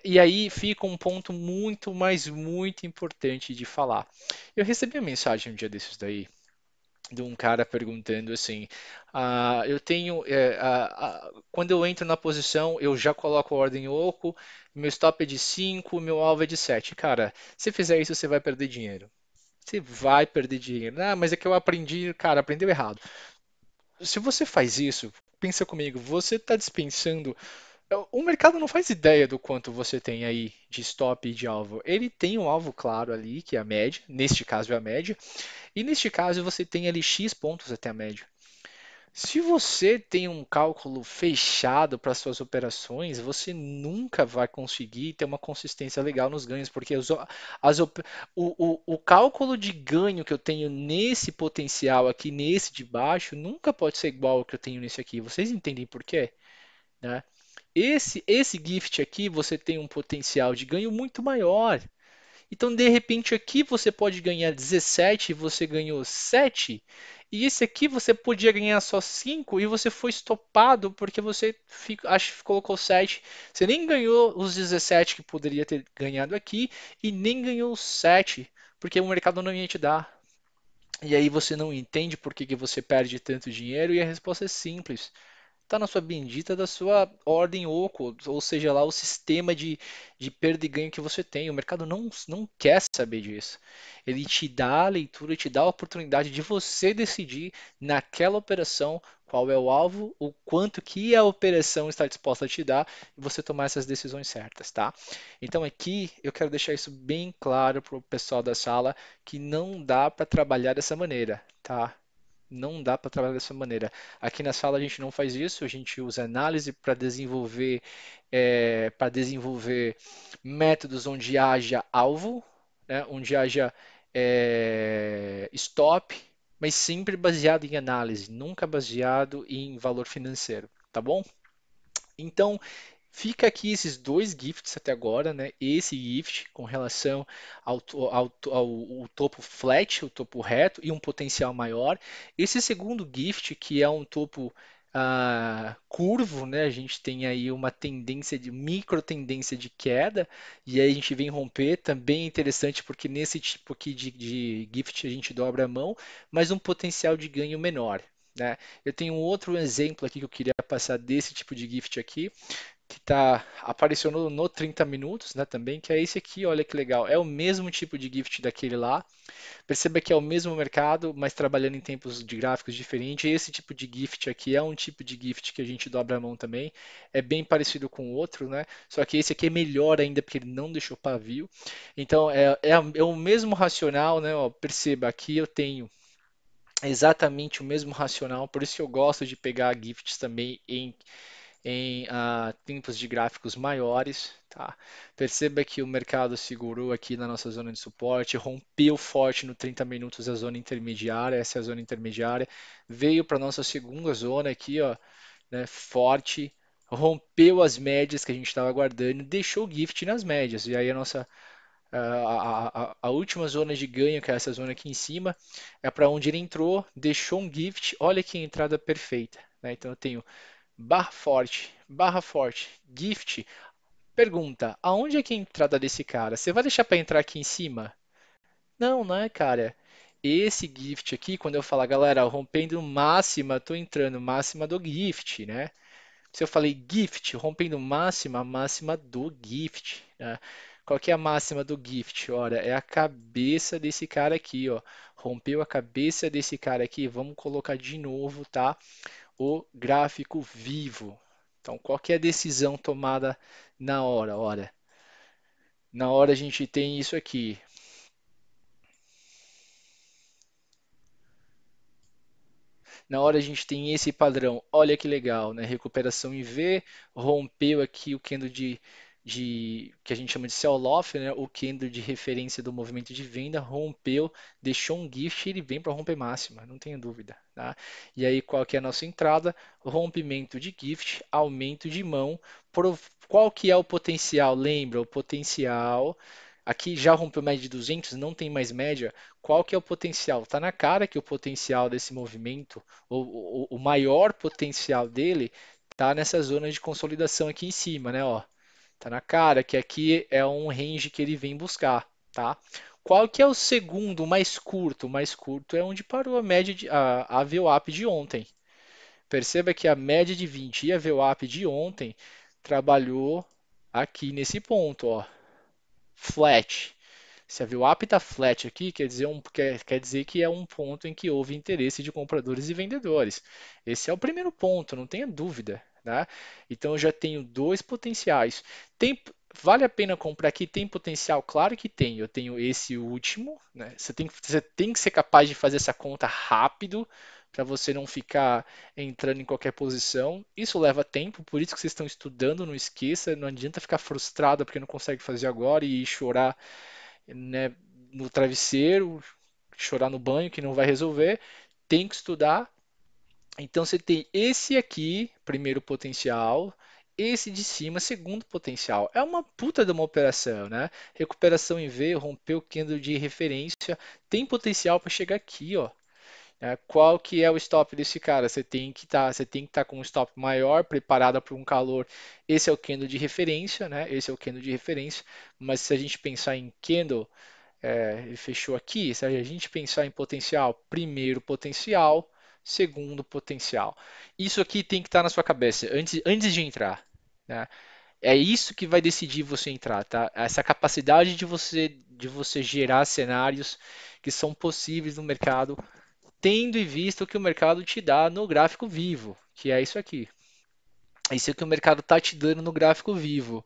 E aí fica um ponto muito, mas muito importante de falar. Eu recebi uma mensagem um dia desses daí de um cara perguntando assim: eu tenho, quando eu entro na posição, eu já coloco a ordem oco, meu stop é de 5, meu alvo é de 7. Cara, se fizer isso, você vai perder dinheiro. Você vai perder dinheiro. Ah, mas é que eu aprendi, cara, aprendeu errado. Se você faz isso, pensa comigo, você está dispensando. O mercado não faz ideia do quanto você tem aí de stop e de alvo. Ele tem um alvo claro ali, que é a média, neste caso é a média, e neste caso você tem ali X pontos até a média. Se você tem um cálculo fechado para suas operações, você nunca vai conseguir ter uma consistência legal nos ganhos, porque o cálculo de ganho que eu tenho nesse potencial aqui, nesse de baixo, nunca pode ser igual ao que eu tenho nesse aqui. Vocês entendem por quê? Né? Esse gift aqui, você tem um potencial de ganho muito maior. Então, de repente, aqui você pode ganhar 17 e você ganhou 7. E esse aqui você podia ganhar só 5 e você foi estopado porque você acho que colocou 7. Você nem ganhou os 17 que poderia ter ganhado aqui e nem ganhou os 7 porque o mercado não ia te dar. E aí você não entende por que que você perde tanto dinheiro e a resposta é simples. Está na sua bendita da sua ordem oco, ou seja lá o sistema de perda e ganho que você tem. O mercado não quer saber disso. Ele te dá a leitura, te dá a oportunidade de você decidir naquela operação qual é o alvo, o quanto que a operação está disposta a te dar e você tomar essas decisões certas, tá? Então aqui eu quero deixar isso bem claro para o pessoal da sala que não dá para trabalhar dessa maneira, tá? Não dá para trabalhar dessa maneira. Aqui na sala a gente não faz isso, a gente usa análise para desenvolver métodos onde haja alvo, né, onde haja stop, mas sempre baseado em análise, nunca baseado em valor financeiro, tá bom? Então, fica aqui esses dois gifts até agora, né? Esse gift com relação ao topo flat, o topo reto e um potencial maior. Esse segundo gift, que é um topo curvo, né? A gente tem aí uma tendência de micro tendência de queda, e aí a gente vem romper. Também é interessante porque nesse tipo aqui de gift a gente dobra a mão, mas um potencial de ganho menor. Né? Eu tenho um outro exemplo aqui que eu queria passar desse tipo de gift aqui, que apareceu no 30 minutos, né, também, que é esse aqui, olha que legal. É o mesmo tipo de gift daquele lá. Perceba que é o mesmo mercado, mas trabalhando em tempos de gráficos diferentes. Esse tipo de gift aqui é um tipo de gift que a gente dobra a mão também. É bem parecido com o outro, né? Só que esse aqui é melhor ainda porque ele não deixou pavio. Então é o mesmo racional, né? Ó, perceba, aqui eu tenho exatamente o mesmo racional, por isso que eu gosto de pegar gifts também em tempos de gráficos maiores, Tá? Perceba que o mercado segurou aqui na nossa zona de suporte, rompeu forte no 30 minutos a zona intermediária, essa é a zona intermediária, veio para a nossa segunda zona aqui, ó, né, forte, rompeu as médias que a gente estava aguardando, deixou o gift nas médias, e aí a nossa a última zona de ganho, que é essa zona aqui em cima, é para onde ele entrou, deixou um gift, olha que entrada perfeita, né? Então eu tenho barra forte, gift. Pergunta, aonde é que é a entrada desse cara? Você vai deixar para entrar aqui em cima? Não, não é, cara. Esse gift aqui, quando eu falar, galera, rompendo máxima, tô entrando máxima do gift, né? Se eu falei gift, rompendo máxima, máxima do gift, né? Qual que é a máxima do gift? Ora, é a cabeça desse cara aqui, ó. Rompeu a cabeça desse cara aqui. Vamos colocar de novo, tá? O gráfico vivo. Então, qual que é a decisão tomada na hora? Ora, na hora a gente tem isso aqui. Na hora a gente tem esse padrão. Olha que legal, né? Recuperação em V, rompeu aqui o candle de que a gente chama de sell-off, né? O candle de referência do movimento de venda, rompeu, deixou um gift e ele vem para romper máxima, não tenha dúvida, tá? E aí qual que é a nossa entrada? Rompimento de gift, aumento de mão. Qual que é o potencial? Lembra, o potencial aqui já rompeu média de 200, não tem mais média. Qual que é o potencial? Tá na cara que o potencial desse movimento o maior potencial dele está nessa zona de consolidação aqui em cima, né? Ó, tá na cara que aqui é um range que ele vem buscar, tá? Qual que é o segundo, o mais curto? O mais curto é onde parou a média a VWAP de ontem. Perceba que a média de 20 e a VWAP de ontem trabalhou aqui nesse ponto, ó, flat. Se a VWAP está flat aqui, quer dizer que é um ponto em que houve interesse de compradores e vendedores. Esse é o primeiro ponto, não tenha dúvida. Né? Então eu já tenho dois potenciais. Vale a pena comprar aqui? Tem potencial? Claro que tem. Eu tenho esse último. Né? Você tem que ser capaz de fazer essa conta rápido para você não ficar entrando em qualquer posição. Isso leva tempo, por isso que vocês estão estudando, não esqueça. Não adianta ficar frustrado porque não consegue fazer agora e chorar, né, no travesseiro, chorar no banho que não vai resolver, tem que estudar. Então você tem esse aqui, primeiro potencial, esse de cima, segundo potencial. É uma puta de uma operação, né? Recuperação em V, rompeu o candle de referência, tem potencial para chegar aqui, ó. Qual que é o stop desse cara? Você tem que estar com um stop maior, preparado para um calor. Esse é o candle de referência, né? Esse é o candle de referência. Mas se a gente pensar em candle, ele fechou aqui. Se a gente pensar em potencial, primeiro potencial, segundo potencial. Isso aqui tem que estar na sua cabeça antes de entrar. Né? É isso que vai decidir você entrar, tá? Essa capacidade de você gerar cenários que são possíveis no mercado, tendo em vista o que o mercado te dá no gráfico vivo, que é isso aqui. Isso é o que o mercado está te dando no gráfico vivo.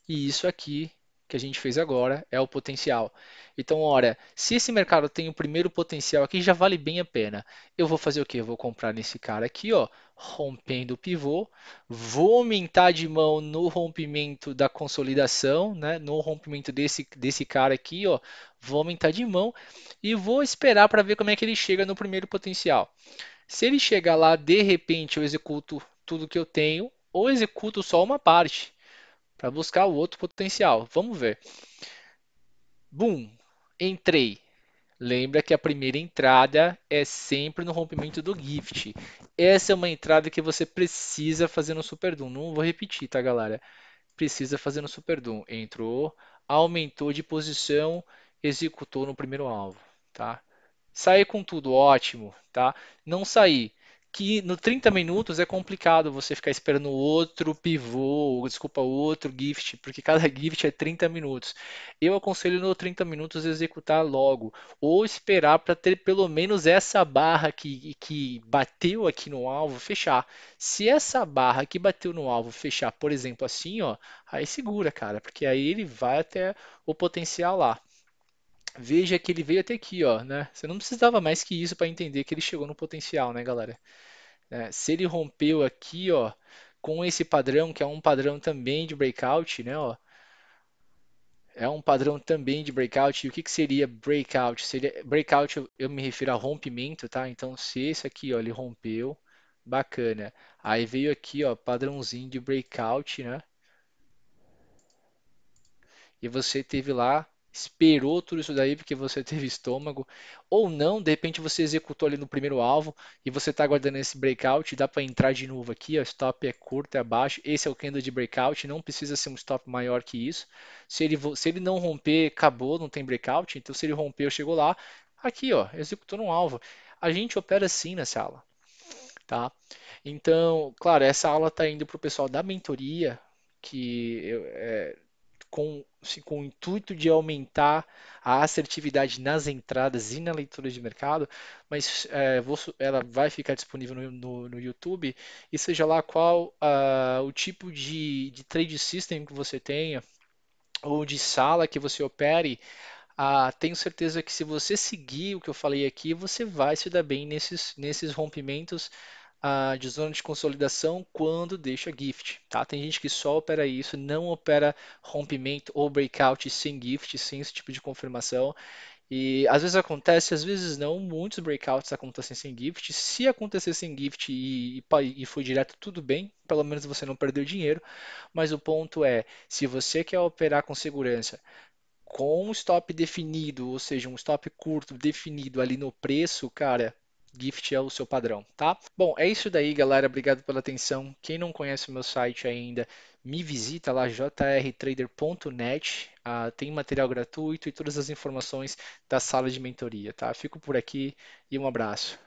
E isso aqui que a gente fez agora é o potencial. Então, ora, se esse mercado tem o primeiro potencial aqui, já vale bem a pena. Eu vou fazer o quê? Eu vou comprar nesse cara aqui, ó, rompendo o pivô, vou aumentar de mão no rompimento da consolidação, né? No rompimento desse cara aqui, ó, vou aumentar de mão e vou esperar para ver como é que ele chega no primeiro potencial. Se ele chegar lá, de repente eu executo tudo que eu tenho, ou executo só uma parte para buscar o outro potencial. Vamos ver. Boom, entrei. Lembra que a primeira entrada é sempre no rompimento do gift. Essa é uma entrada que você precisa fazer no Super Doom. Não vou repetir, tá, galera? Precisa fazer no Super Doom. Entrou, aumentou de posição, executou no primeiro alvo, tá? Sair com tudo, ótimo, tá? Não sair. Que no 30 minutos é complicado você ficar esperando outro pivô, desculpa, outro gift, porque cada gift é 30 minutos. Eu aconselho no 30 minutos executar logo, ou esperar para ter pelo menos essa barra que bateu aqui no alvo fechar. Se essa barra que bateu no alvo fechar, por exemplo, assim, ó, aí segura, cara, porque aí ele vai até o potencial lá. Veja que ele veio até aqui, ó, né? Você não precisava mais que isso para entender que ele chegou no potencial, né, galera? Se ele rompeu aqui, ó, com esse padrão, que é um padrão também de breakout, né, ó, É um padrão também de breakout. E o que que seria breakout? Seria breakout, eu me refiro a rompimento, tá? Então, se esse aqui, ó, ele rompeu, bacana. Aí veio aqui, ó, padrãozinho de breakout, né? E você teve lá, esperou tudo isso daí porque você teve estômago, ou não, de repente você executou ali no primeiro alvo e você está aguardando esse breakout, dá para entrar de novo aqui, ó, stop é curto, é baixo, esse é o candle de breakout, não precisa ser um stop maior que isso. Se ele não romper, acabou, não tem breakout, então se ele rompeu, chegou lá, aqui ó, executou no alvo. A gente opera assim nessa aula, tá? Então, claro, essa aula está indo para o pessoal da mentoria, que com o intuito de aumentar a assertividade nas entradas e na leitura de mercado, mas ela vai ficar disponível no YouTube, e seja lá qual o tipo de trade system que você tenha, ou de sala que você opere, tenho certeza que se você seguir o que eu falei aqui, você vai se dar bem nesses rompimentos de zona de consolidação quando deixa gift, tá? Tem gente que só opera isso, não opera rompimento ou breakout sem gift, sem esse tipo de confirmação. E às vezes acontece, às vezes não. Muitos breakouts acontecem sem gift. Se acontecer sem gift e foi direto, tudo bem. Pelo menos você não perdeu dinheiro. Mas o ponto é, se você quer operar com segurança, com um stop definido, ou seja, um stop curto definido ali no preço, cara, gift é o seu padrão, tá? Bom, é isso daí, galera. Obrigado pela atenção. Quem não conhece o meu site ainda, me visita lá, jrtrader.net. Tem material gratuito e todas as informações da sala de mentoria, tá? Fico por aqui e um abraço.